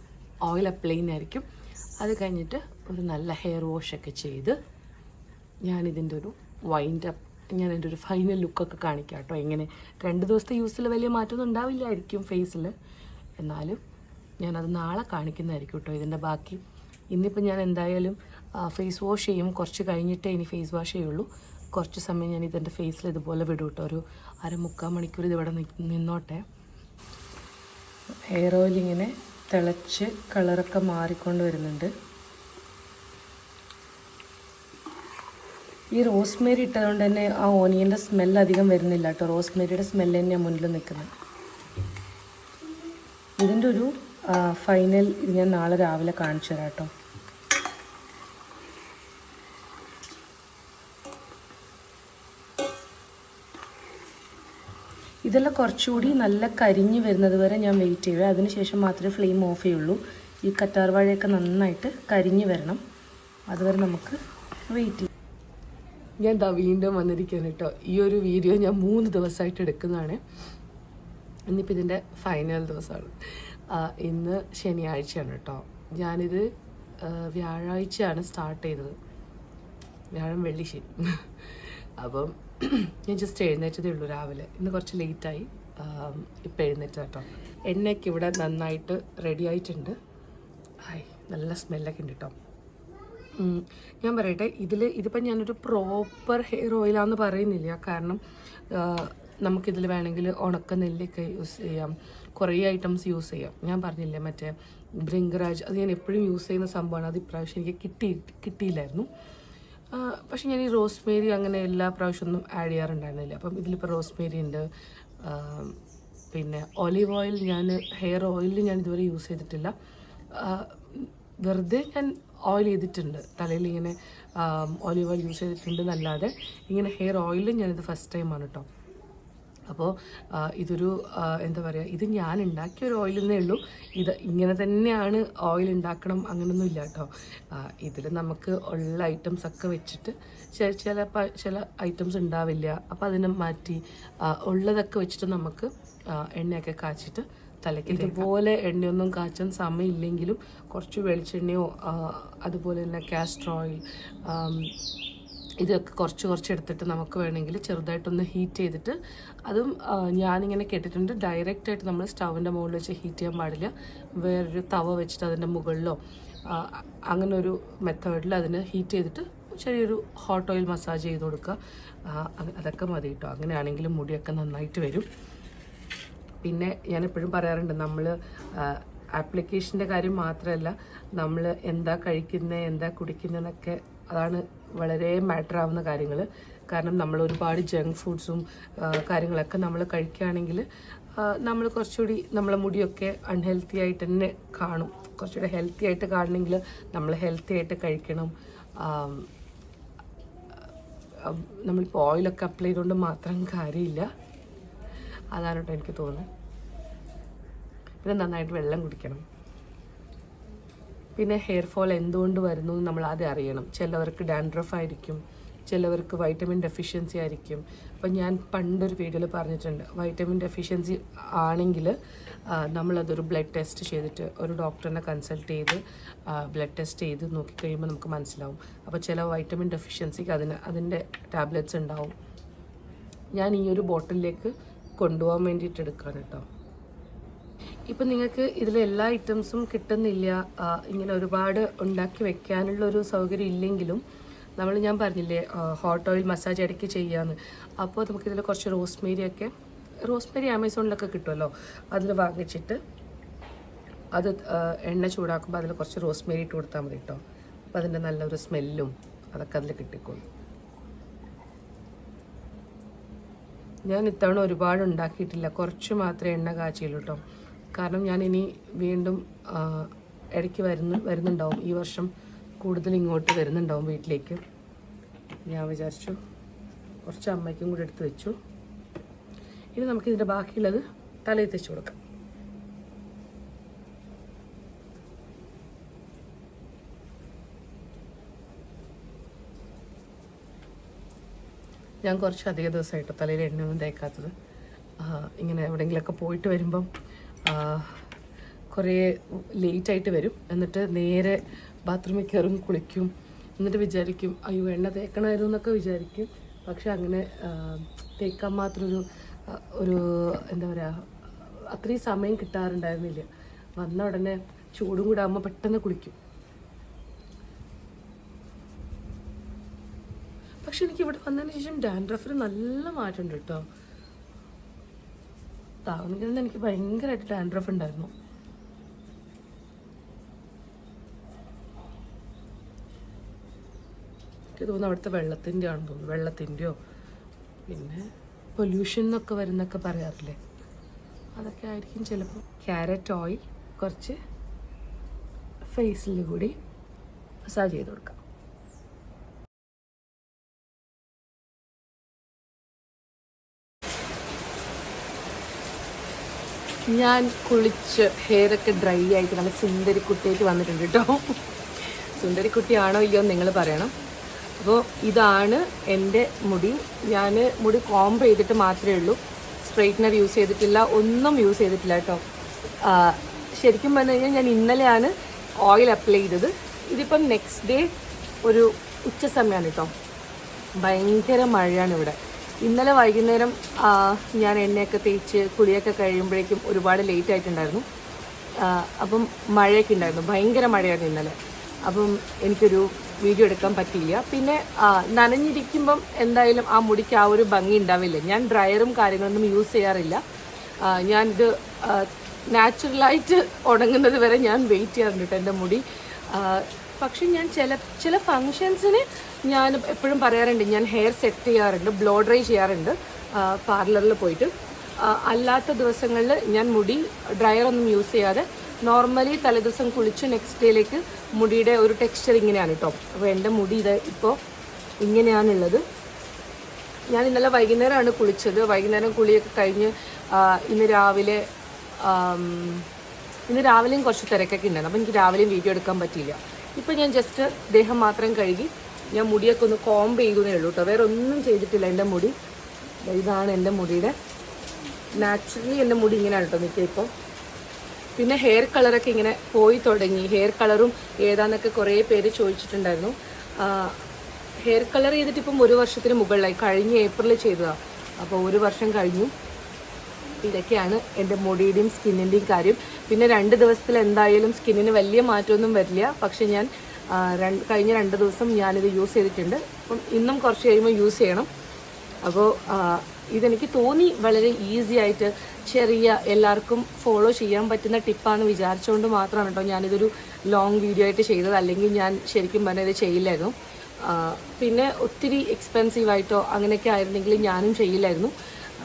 ഓയിൽ അപ്ലൈ ചെയ്യുന്നതായിരിക്കും. അത് കഴിഞ്ഞിട്ട് ഒരു നല്ല ഹെയർ വാഷൊക്കെ ചെയ്ത് ഞാനിതിൻ്റെ ഒരു വൈൻഡ് അപ്പ് ഞാൻ എൻ്റെ ഒരു ഫൈനൽ ലുക്കൊക്കെ കാണിക്കാം കേട്ടോ. എങ്ങനെ 2 ദിവസത്തെ യൂസിൽ വലിയ മാറ്റമൊന്നും ഉണ്ടാവില്ലായിരിക്കും ഫേസിൽ, എന്നാലും ഞാനത് നാളെ കാണിക്കുന്നതായിരിക്കും കേട്ടോ ഇതിൻ്റെ ബാക്കി. ഇന്നിപ്പോൾ ഞാൻ എന്തായാലും ഫേസ് വാഷ് ചെയ്യും, കുറച്ച് കഴിഞ്ഞിട്ടേ ഇനി ഫേസ് വാഷ് ചെയ്യുള്ളൂ. കുറച്ച് സമയം ഞാൻ ഇതിൻ്റെ ഫേസിൽ ഇതുപോലെ വിടും കേട്ടോ, ഒരു 1/4 മണിക്കൂർ ഇതിവിടെ നിന്നോട്ടെ. ഹെയർ ഓയിൽ ഇങ്ങനെ തിളച്ച് കളറൊക്കെ മാറിക്കൊണ്ട് വരുന്നുണ്ട്. ഈ റോസ്മേരി ഇട്ടതുകൊണ്ട് തന്നെ ആ ഓനിയൻ്റെ സ്മെല്ല് അധികം വരുന്നില്ല കേട്ടോ. റോസ്മേരിയുടെ സ്മെല്ല് തന്നെയാണ് മുന്നിൽ നിൽക്കുന്നത്. ഇതിൻ്റെ ഒരു ഫൈനൽ ഇത് ഞാൻ നാളെ രാവിലെ കാണിച്ചു തരാം കേട്ടോ. ഇതെല്ലാം കുറച്ചുകൂടി നല്ല കരിഞ്ഞ് വരുന്നത് വരെ ഞാൻ വെയിറ്റ് ചെയ്യുക. അതിനുശേഷം മാത്രമേ ഫ്ലെയിം ഓഫ് ചെയ്യുള്ളൂ. ഈ കറ്റാർ വാഴയൊക്കെ നന്നായിട്ട് കരിഞ്ഞ് വരണം, അതുവരെ നമുക്ക് വെയിറ്റ് ചെയ്യാം. ഞാൻ എന്താ വീണ്ടും വന്നിരിക്കുകയാണ് കേട്ടോ. ഈ ഒരു വീഡിയോ ഞാൻ 3 ദിവസമായിട്ട് എടുക്കുന്നതാണ്. ഇന്നിപ്പോൾ ഇതിൻ്റെ ഫൈനൽ ദിവസമാണ്. ഇന്ന് ശനിയാഴ്ചയാണ് കേട്ടോ. ഞാനിത് വ്യാഴാഴ്ചയാണ് സ്റ്റാർട്ട് ചെയ്തത്, വ്യാഴം വെള്ളി ശനി. അപ്പം ഞാൻ ജസ്റ്റ് എഴുന്നേറ്റതേ ഉള്ളൂ രാവിലെ. ഇന്ന് കുറച്ച് ലേറ്റായി, ഇപ്പം എഴുന്നേറ്റ് കേട്ടോ. എണ്ണയൊക്കെ ഇവിടെ നന്നായിട്ട് റെഡി ആയിട്ടുണ്ട്. ഹായ്, നല്ല സ്മെല്ലൊക്കെ ഉണ്ട് കേട്ടോ. ഞാൻ പറയട്ടെ, ഇതിപ്പോൾ ഞാനൊരു പ്രോപ്പർ ഹെയർ ഓയിലാണെന്ന് പറയുന്നില്ല. കാരണം നമുക്കിതിൽ വേണമെങ്കിൽ ഉണക്ക നെല്ലിക്ക യൂസ് ചെയ്യാം, കുറേ ഐറ്റംസ് യൂസ് ചെയ്യാം. ഞാൻ പറഞ്ഞില്ലേ മറ്റേ ഭൃംഗരാജ്, അത് ഞാൻ എപ്പോഴും യൂസ് ചെയ്യുന്ന സംഭവമാണ്. അത് ഇപ്രാവശ്യം എനിക്ക് കിട്ടിയില്ലായിരുന്നു. പക്ഷെ ഞാൻ ഈ റോസ്മേരി അങ്ങനെ എല്ലാ പ്രാവശ്യമൊന്നും ആഡ് ചെയ്യാറുണ്ടായിരുന്നില്ല. അപ്പം ഇതിലിപ്പോൾ റോസ്മേരി ഉണ്ട്. പിന്നെ ഒലിവ് ഓയിൽ, ഞാൻ ഹെയർ ഓയിലിൽ ഞാൻ ഇതുവരെ യൂസ് ചെയ്തിട്ടില്ല. വെറുതെ ഞാൻ ഓയിൽ ചെയ്തിട്ടുണ്ട്, തലയിൽ ഇങ്ങനെ ഒലിവ് ഓയിൽ യൂസ് ചെയ്തിട്ടുണ്ട് എന്നല്ലാതെ ഇങ്ങനെ ഹെയർ ഓയിലും ഞാനിത് ഫസ്റ്റ് ടൈമാണ് കേട്ടോ. അപ്പോൾ ഇതൊരു എന്താ പറയുക, ഇത് ഞാൻ ഉണ്ടാക്കിയ ഒരു ഓയിലെന്നേ ഉള്ളൂ. ഇത് ഇങ്ങനെ തന്നെയാണ് ഓയിൽ ഉണ്ടാക്കണം അങ്ങനൊന്നും ഇല്ല കേട്ടോ. ഇതിൽ നമുക്ക് ഉള്ള ഐറ്റംസൊക്കെ വെച്ചിട്ട് ചില ഐറ്റംസ് ഉണ്ടാവില്ല, അപ്പോൾ അതിനെ മാറ്റി ഉള്ളതൊക്കെ വെച്ചിട്ട് നമുക്ക് എണ്ണയൊക്കെ കാച്ചിട്ട് തലയ്ക്ക്. ഇതുപോലെ എണ്ണയൊന്നും കാച്ചാൻ സമയമില്ലെങ്കിലും കുറച്ച് വെളിച്ചെണ്ണയോ അതുപോലെ തന്നെ കാസ്റ്റർ ഓയിൽ ഇതൊക്കെ കുറച്ച് എടുത്തിട്ട് നമുക്ക് വേണമെങ്കിൽ ചെറുതായിട്ടൊന്ന് ഹീറ്റ് ചെയ്തിട്ട്, അതും ഞാനിങ്ങനെ കേട്ടിട്ടുണ്ട് ഡയറക്റ്റായിട്ട് നമ്മൾ സ്റ്റൗവിൻ്റെ മുകളിൽ വെച്ച് ഹീറ്റ് ചെയ്യാൻ പാടില്ല. വേറൊരു തവ വെച്ചിട്ട് അതിൻ്റെ മുകളിലോ അങ്ങനെ ഒരു മെത്തേഡിൽ അതിന് ഹീറ്റ് ചെയ്തിട്ട് ചെറിയൊരു ഹോട്ട് ഓയിൽ മസാജ് ചെയ്ത് കൊടുക്കുക. അതൊക്കെ മതി കേട്ടോ. അങ്ങനെയാണെങ്കിലും മുടിയൊക്കെ നന്നായിട്ട് വരും. പിന്നെ ഞാൻ എപ്പോഴും പറയാറുണ്ട്, നമ്മൾ ആപ്ലിക്കേഷൻ്റെ കാര്യം മാത്രമല്ല, നമ്മൾ എന്താ കഴിക്കുന്നത് എന്താ കുടിക്കുന്നതെന്നൊക്കെ അതാണ് വളരെ മാറ്റർ ആവുന്ന കാര്യങ്ങൾ. കാരണം നമ്മൾ ഒരുപാട് ജങ്ക് ഫുഡ്സും കാര്യങ്ങളൊക്കെ നമ്മൾ കഴിക്കുകയാണെങ്കിൽ നമ്മൾ കുറച്ചുകൂടി നമ്മളെ മുടിയൊക്കെ അൺഹെൽത്തി ആയിട്ട് തന്നെ കാണും. കുറച്ചുകൂടി ഹെൽത്തി ആയിട്ട് കാണണമെങ്കിൽ നമ്മൾ ഹെൽത്തി ആയിട്ട് കഴിക്കണം. നമ്മളിപ്പോൾ ഓയിലൊക്കെ അപ്ലൈ ചെയ്തുകൊണ്ട് മാത്രം കാര്യമില്ല. അതാണ് കേട്ടോ എനിക്ക് തോന്നുന്നത്. പിന്നെ നന്നായിട്ട് വെള്ളം കുടിക്കണം. പിന്നെ ഹെയർ ഫോൾ എന്തുകൊണ്ട് വരുന്നു എന്ന് നമ്മൾ ആദ്യം അറിയണം. ചിലവർക്ക് ഡാൻഡ്രഫ് ആയിരിക്കും, ചിലവർക്ക് വൈറ്റമിൻ ഡെഫിഷ്യൻസി ആയിരിക്കും. അപ്പം ഞാൻ പണ്ടൊരു വീഡിയോയിൽ പറഞ്ഞിട്ടുണ്ട്, വൈറ്റമിൻ ഡെഫിഷ്യൻസി ആണെങ്കിൽ നമ്മളതൊരു ബ്ലഡ് ടെസ്റ്റ് ചെയ്തിട്ട് ഒരു ഡോക്ടറിനെ കൺസൾട്ട് ചെയ്ത് ബ്ലഡ് ടെസ്റ്റ് ചെയ്ത് നോക്കിക്കഴിയുമ്പോൾ നമുക്ക് മനസ്സിലാവും. അപ്പോൾ ചില വൈറ്റമിൻ ഡെഫിഷ്യൻസിക്ക് അതിൻ്റെ ടാബ്ലറ്റ്സ് ഉണ്ടാവും. ഞാൻ ഈ ഒരു ബോട്ടിലേക്ക് കൊണ്ടുപോകാൻ വേണ്ടിയിട്ട് എടുക്കുകയാണ് കേട്ടോ. ഇപ്പം നിങ്ങൾക്ക് ഇതിൽ എല്ലാ ഐറ്റംസും കിട്ടുന്നില്ല, ഇങ്ങനെ ഒരുപാട് ഉണ്ടാക്കി വെക്കാനുള്ളൊരു സൗകര്യം ഇല്ലെങ്കിലും ഞാൻ പറഞ്ഞില്ലേ ഹോട്ട് ഓയിൽ മസാജ് ഇടയ്ക്ക് ചെയ്യാമെന്ന്. അപ്പോൾ നമുക്കിതിൽ കുറച്ച് റോസ്മേരി ആമസോണിലൊക്കെ കിട്ടുമല്ലോ, അതിൽ വാങ്ങിച്ചിട്ട് അത് എണ്ണ ചൂടാക്കുമ്പോൾ അതിൽ കുറച്ച് റോസ്മേരി ഇട്ട് കൊടുത്താൽ മതി കേട്ടോ. അപ്പോൾ അതിൻ്റെ നല്ലൊരു സ്മെല്ലും അതൊക്കെ അതിൽ കിട്ടിക്കോളും. ഞാൻ ഇത്തവണ ഒരുപാട് ഉണ്ടാക്കിയിട്ടില്ല, കുറച്ച് മാത്രമേ എണ്ണ കാച്ചിയുള്ളൂ കേട്ടോ. കാരണം ഞാനിനി വീണ്ടും ഇടയ്ക്ക് വരുന്നുണ്ടാവും, ഈ വർഷം കൂടുതൽ ഇങ്ങോട്ട് വരുന്നുണ്ടാവും വീട്ടിലേക്ക്. ഞാൻ വിചാരിച്ചു കുറച്ച് അമ്മയ്ക്കും കൂടി എടുത്ത് വെച്ചു. ഇനി നമുക്കിതിൻ്റെ ബാക്കിയുള്ളത് തലയിൽ തെച്ച് കൊടുക്കാം. ഞാൻ കുറച്ച് അധിക ദിവസമായിട്ടോ തലയിൽ എണ്ണയൊന്നും തേക്കാത്തത്. ഇങ്ങനെ എവിടെയെങ്കിലുമൊക്കെ പോയിട്ട് വരുമ്പം കുറേ ലേറ്റായിട്ട് വരും. എന്നിട്ട് നേരെ ബാത്റൂമിൽ കയറും, കുളിക്കും. എന്നിട്ട് വിചാരിക്കും അയ്യോ എണ്ണ തേക്കണമായിരുന്നു എന്നൊക്കെ വിചാരിക്കും. പക്ഷെ അങ്ങനെ തേക്കാൻ മാത്രമൊരു ഒരു എന്താ പറയുക അത്രയും സമയം കിട്ടാറുണ്ടായിരുന്നില്ല. വന്ന ഉടനെ ചൂടും കൂടെ ആകുമ്പോൾ പെട്ടെന്ന് കുളിക്കും. പക്ഷെ എനിക്ക് ഇവിടെ വന്നതിന് ശേഷം ഡാൻഡ്രഫിന് നല്ല മാറ്റമുണ്ട് കേട്ടോ. താവണയിൽ എനിക്ക് ഭയങ്കരമായിട്ട് ഡാൻഡ്രഫ് ഉണ്ടായിരുന്നു. എനിക്ക് തോന്നുന്നു അവിടുത്തെ വെള്ളത്തിൻ്റെ ആണെന്ന് തോന്നുന്നു, വെള്ളത്തിൻ്റെയോ പിന്നെ പൊല്യൂഷൻ എന്നൊക്കെ വരുന്നൊക്കെ പറയാറില്ലേ, അതൊക്കെ ആയിരിക്കും ചിലപ്പോൾ. ക്യാരറ്റ് ഓയിൽ കുറച്ച് ഫേസിൽ കൂടി മസാജ് ചെയ്ത് കൊടുക്കാം. ഞാൻ കുളിച്ച് ഹെയറൊക്കെ ഡ്രൈ ആയിട്ട് നല്ല സുന്ദരിക്കുട്ടിയായിട്ട് വന്നിട്ടുണ്ട് കേട്ടോ. സുന്ദരിക്കുട്ടിയാണോ ഇല്ലയോ നിങ്ങൾ പറയണം. അപ്പോൾ ഇതാണ് എൻ്റെ മുടി. ഞാൻ മുടി കോംബ് ചെയ്തിട്ട് മാത്രമേ ഉള്ളൂ, സ്ട്രെയിറ്റ്നർ യൂസ് ചെയ്തിട്ടില്ല, ഒന്നും യൂസ് ചെയ്തിട്ടില്ല കേട്ടോ. ശരിക്കും പറഞ്ഞു കഴിഞ്ഞാൽ ഞാൻ ഇന്നലെയാണ് ഓയിൽ അപ്ലൈ ചെയ്തത്. ഇതിപ്പം നെക്സ്റ്റ് ഡേ ഒരു ഉച്ച സമയമാണ് കേട്ടോ. ഭയങ്കര മഴയാണ് ഇവിടെ. ഇന്നലെ വൈകുന്നേരം ഞാൻ എണ്ണയൊക്കെ തേച്ച് കുളിയൊക്കെ കഴിയുമ്പോഴേക്കും ഒരുപാട് ലേറ്റ് ആയിട്ടുണ്ടായിരുന്നു. അപ്പം മഴയൊക്കെ ഉണ്ടായിരുന്നു, ഭയങ്കര മഴയായിരുന്നു ഇന്നലെ. അപ്പം എനിക്കൊരു വീഡിയോ എടുക്കാൻ പറ്റിയില്ല. പിന്നെ നനഞ്ഞിരിക്കുമ്പം എന്തായാലും ആ മുടിക്ക് ആ ഒരു ഭംഗി ഉണ്ടാവില്ല. ഞാൻ ഡ്രയറും കാര്യങ്ങളൊന്നും യൂസ് ചെയ്യാറില്ല. ഞാനിത് നാച്ചുറലായിട്ട് ഉണങ്ങുന്നത് വരെ ഞാൻ വെയിറ്റ് ചെയ്യാറുണ്ട് കേട്ടോ എൻ്റെ മുടി. പക്ഷെ ഞാൻ ചില ഫങ്ഷൻസിന് ഞാൻ എപ്പോഴും പറയാറുണ്ട്, ഞാൻ ഹെയർ സെറ്റ് ചെയ്യാറുണ്ട്, ബ്ലോ ഡ്രൈ ചെയ്യാറുണ്ട് പാർലറിൽ പോയിട്ട്. അല്ലാത്ത ദിവസങ്ങളിൽ ഞാൻ മുടി ഡ്രയറൊന്നും യൂസ് ചെയ്യാതെ നോർമലി തലേദിവസം കുളിച്ച് നെക്സ്റ്റ് ഡേയിലേക്ക് മുടിയുടെ ഒരു ടെക്സ്ചർ ഇങ്ങനെയാണ് കേട്ടോ. അപ്പോൾ എൻ്റെ മുടി ഇത് ഇപ്പോൾ ഇങ്ങനെയാണുള്ളത്. ഞാൻ ഇന്നലെ വൈകുന്നേരമാണ് കുളിച്ചത്. വൈകുന്നേരം കുളിയൊക്കെ കഴിഞ്ഞ് ഇന്ന് രാവിലെയും കുറച്ച് തിരക്കൊക്കെ ഉണ്ടായിരുന്നു. അപ്പോൾ എനിക്ക് രാവിലെയും വീഡിയോ എടുക്കാൻ പറ്റിയില്ല. ഇപ്പോൾ ഞാൻ ജസ്റ്റ് ദേഹം മാത്രം കഴുകി ഞാൻ മുടിയൊക്കെ ഒന്ന് കോംബ് ചെയ്തേ ഉള്ളൂ കേട്ടോ. വേറെ ഒന്നും ചെയ്തിട്ടില്ല എൻ്റെ മുടി. ഇതാണ് എൻ്റെ മുടിയുടെ നാച്ചുറലി എൻ്റെ മുടി ഇങ്ങനെയാണ് കേട്ടോ നിൽക്കുക ഇപ്പോൾ. പിന്നെ ഹെയർ കളറൊക്കെ ഇങ്ങനെ പോയി തുടങ്ങി. ഹെയർ കളറും ഏതാന്നൊക്കെ കുറേ പേര് ചോദിച്ചിട്ടുണ്ടായിരുന്നു. ഹെയർ കളർ ചെയ്തിട്ട് ഇപ്പം 1 വർഷത്തിന് മുകളിലായി. കഴിഞ്ഞ ഏപ്രിലിൽ ചെയ്തതാണ്. അപ്പോൾ 1 വർഷം കഴിഞ്ഞു. ഇതൊക്കെയാണ് എൻ്റെ മുടിയുടെയും സ്കിന്നിൻ്റെയും കാര്യം. പിന്നെ 2 ദിവസത്തിൽ എന്തായാലും സ്കിന്നിന് വലിയ മാറ്റമൊന്നും വരില്ല. പക്ഷെ ഞാൻ കഴിഞ്ഞ 2 ദിവസം ഞാനിത് യൂസ് ചെയ്തിട്ടുണ്ട്. അപ്പം ഇന്നും കുറച്ച് കഴിയുമ്പോൾ യൂസ് ചെയ്യണം. അപ്പോൾ ഇതെനിക്ക് തോന്നി വളരെ ഈസി ആയിട്ട് ചെറിയ എല്ലാവർക്കും ഫോളോ ചെയ്യാൻ പറ്റുന്ന ടിപ്പാണെന്ന് വിചാരിച്ചുകൊണ്ട് മാത്രമാണ് കേട്ടോ ഞാനിതൊരു ലോങ് വീഡിയോ ആയിട്ട് ചെയ്തത്. അല്ലെങ്കിൽ ഞാൻ ശരിക്കും പറഞ്ഞാൽ ഇത് ചെയ്യില്ലായിരുന്നു. പിന്നെ ഒത്തിരി എക്സ്പെൻസീവായിട്ടോ അങ്ങനെയൊക്കെ ആയിരുന്നെങ്കിൽ ഞാനും ചെയ്യില്ലായിരുന്നു.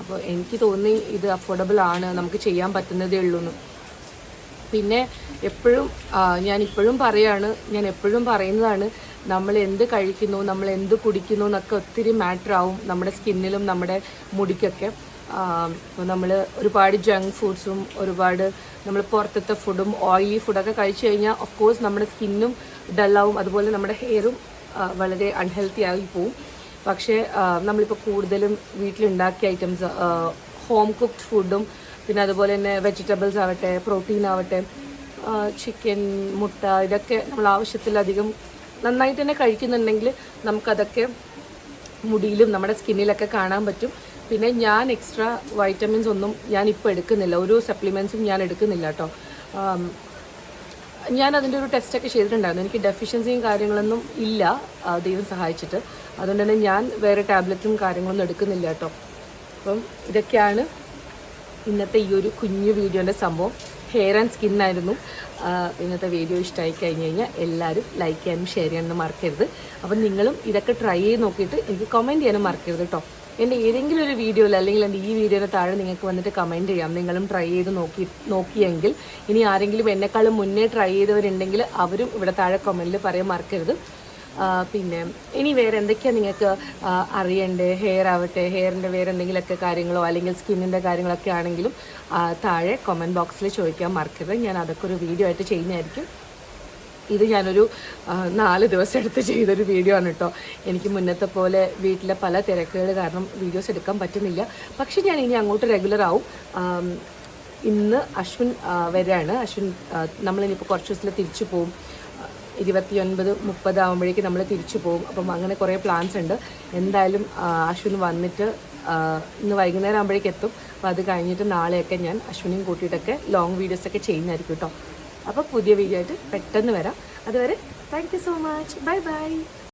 അപ്പോൾ എനിക്ക് തോന്നി ഇത് അഫോർഡബിൾ ആണ്, നമുക്ക് ചെയ്യാൻ പറ്റുന്നതേ ഉള്ളൂ എന്ന്. പിന്നെ ഞാൻ എപ്പോഴും പറയുന്നതാണ്, നമ്മൾ എന്ത് കഴിക്കുന്നു, നമ്മൾ എന്ത് കുടിക്കുന്നു എന്നൊക്കെ ഒത്തിരി മാറ്റർ ആവും നമ്മുടെ സ്കിന്നിലും നമ്മുടെ മുടിക്കൊക്കെ. നമ്മൾ ഒരുപാട് ജങ്ക് ഫുഡ്സും ഒരുപാട് നമ്മൾ പുറത്തത്തെ ഫുഡും ഓയിലി ഫുഡൊക്കെ കഴിച്ചു കഴിഞ്ഞാൽ ഓഫ് കോഴ്സ് നമ്മുടെ സ്കിന്നും ഡള്ളാവും, അതുപോലെ നമ്മുടെ ഹെയറും വളരെ അൺഹെൽത്തി ആയി പോവും. പക്ഷേ നമ്മളിപ്പോൾ കൂടുതലും വീട്ടിലുണ്ടാക്കിയ ഐറ്റംസ്, ഹോം കുക്ക്ഡ് ഫുഡും പിന്നെ അതുപോലെ തന്നെ വെജിറ്റബിൾസ് ആവട്ടെ, പ്രോട്ടീൻ ആവട്ടെ, ചിക്കൻ, മുട്ട, ഇതൊക്കെ നമ്മൾ ആവശ്യത്തിലധികം നന്നായിട്ട് തന്നെ കഴിക്കുന്നുണ്ടെങ്കിൽ നമുക്കതൊക്കെ മുടിയിലും നമ്മുടെ സ്കിന്നിലൊക്കെ കാണാൻ പറ്റും. പിന്നെ ഞാൻ എക്സ്ട്രാ വൈറ്റമിൻസ് ഒന്നും ഞാനിപ്പോൾ എടുക്കുന്നില്ല, ഒരു സപ്ലിമെൻറ്റ്സും ഞാൻ എടുക്കുന്നില്ല കേട്ടോ. ഞാൻ അതിൻ്റെ ഒരു ടെസ്റ്റൊക്കെ ചെയ്തിട്ടുണ്ടായിരുന്നു. എനിക്ക് ഡെഫിഷ്യൻസിയും കാര്യങ്ങളൊന്നും ഇല്ല ദൈവം സഹായിച്ചിട്ട്. അതുകൊണ്ട് തന്നെ ഞാൻ വേറെ ടാബ്ലറ്റ്സും കാര്യങ്ങളൊന്നും എടുക്കുന്നില്ല കേട്ടോ. അപ്പം ഇതൊക്കെയാണ് ഇന്നത്തെ ഈ ഒരു കുഞ്ഞു വീഡിയോൻ്റെ സംഭവം. ഹെയർ ആൻഡ് സ്കിന്നായിരുന്നു ഇന്നത്തെ വീഡിയോ. ഇഷ്ടമായി കഴിഞ്ഞ് കഴിഞ്ഞാൽ എല്ലാവരും ലൈക്ക് ചെയ്യാനും ഷെയർ ചെയ്യാനും മറക്കരുത്. അപ്പം നിങ്ങളും ഇതൊക്കെ ട്രൈ ചെയ്ത് നോക്കിയിട്ട് എനിക്ക് കമൻറ്റ് ചെയ്യാനും മറക്കരുത് കേട്ടോ. എൻ്റെ ഏതെങ്കിലും ഒരു വീഡിയോയിൽ അല്ലെങ്കിൽ എൻ്റെ ഈ വീഡിയോയുടെ താഴെ നിങ്ങൾക്ക് വന്നിട്ട് കമൻറ്റ് ചെയ്യാം, നിങ്ങളും ട്രൈ ചെയ്ത് നോക്കിയെങ്കിൽ. ഇനി ആരെങ്കിലും എന്നെക്കാളും മുന്നേ ട്രൈ ചെയ്തവരുണ്ടെങ്കിൽ അവരും ഇവിടെ താഴെ കമൻറ്റിൽ പറയാൻ മറക്കരുത്. പിന്നെ ഇനി വേറെ എന്തൊക്കെയാണ് നിങ്ങൾക്ക് അറിയണ്ടേ, ഹെയർ ആവട്ടെ, ഹെയറിൻ്റെ വേറെ എന്തെങ്കിലുമൊക്കെ കാര്യങ്ങളോ അല്ലെങ്കിൽ സ്കിന്നിൻ്റെ കാര്യങ്ങളൊക്കെ ആണെങ്കിലും താഴെ കമൻറ്റ് ബോക്സിൽ ചോദിക്കാൻ മറക്കരുത്. ഞാൻ അതൊക്കെ ഒരു വീഡിയോ ആയിട്ട് ചെയ്യുന്നതായിരിക്കും. ഇത് ഞാനൊരു 4 ദിവസം എടുത്ത് ചെയ്തൊരു വീഡിയോ ആണ് കേട്ടോ. എനിക്ക് മുന്നത്തെ പോലെ വീട്ടിലെ പല തിരക്കുകൾ കാരണം വീഡിയോസ് എടുക്കാൻ പറ്റുന്നില്ല. പക്ഷെ ഞാൻ ഇനി അങ്ങോട്ട് റെഗുലർ ആവും. ഇന്ന് അശ്വിൻ വരെയാണ്. നമ്മളിനിപ്പോൾ കുറച്ച് ദിവസത്തിൽ തിരിച്ചു പോവും. 29-30 ആകുമ്പോഴേക്കും നമ്മൾ തിരിച്ചു പോകും. അപ്പം അങ്ങനെ കുറേ പ്ലാൻസ് ഉണ്ട്. എന്തായാലും അശ്വിൻ വന്നിട്ട് ഇന്ന് വൈകുന്നേരം ആകുമ്പോഴേക്കും എത്തും. അപ്പോൾ അത് കഴിഞ്ഞിട്ട് നാളെയൊക്കെ ഞാൻ അശ്വിനെയും കൂട്ടിയിട്ടൊക്കെ ലോങ് വീഡിയോസൊക്കെ ചെയ്യുന്നതായിരിക്കും കേട്ടോ. അപ്പോൾ പുതിയ വീഡിയോ ആയിട്ട് പെട്ടെന്ന് വരാം. അതുവരെ thank you so much. Bye bye.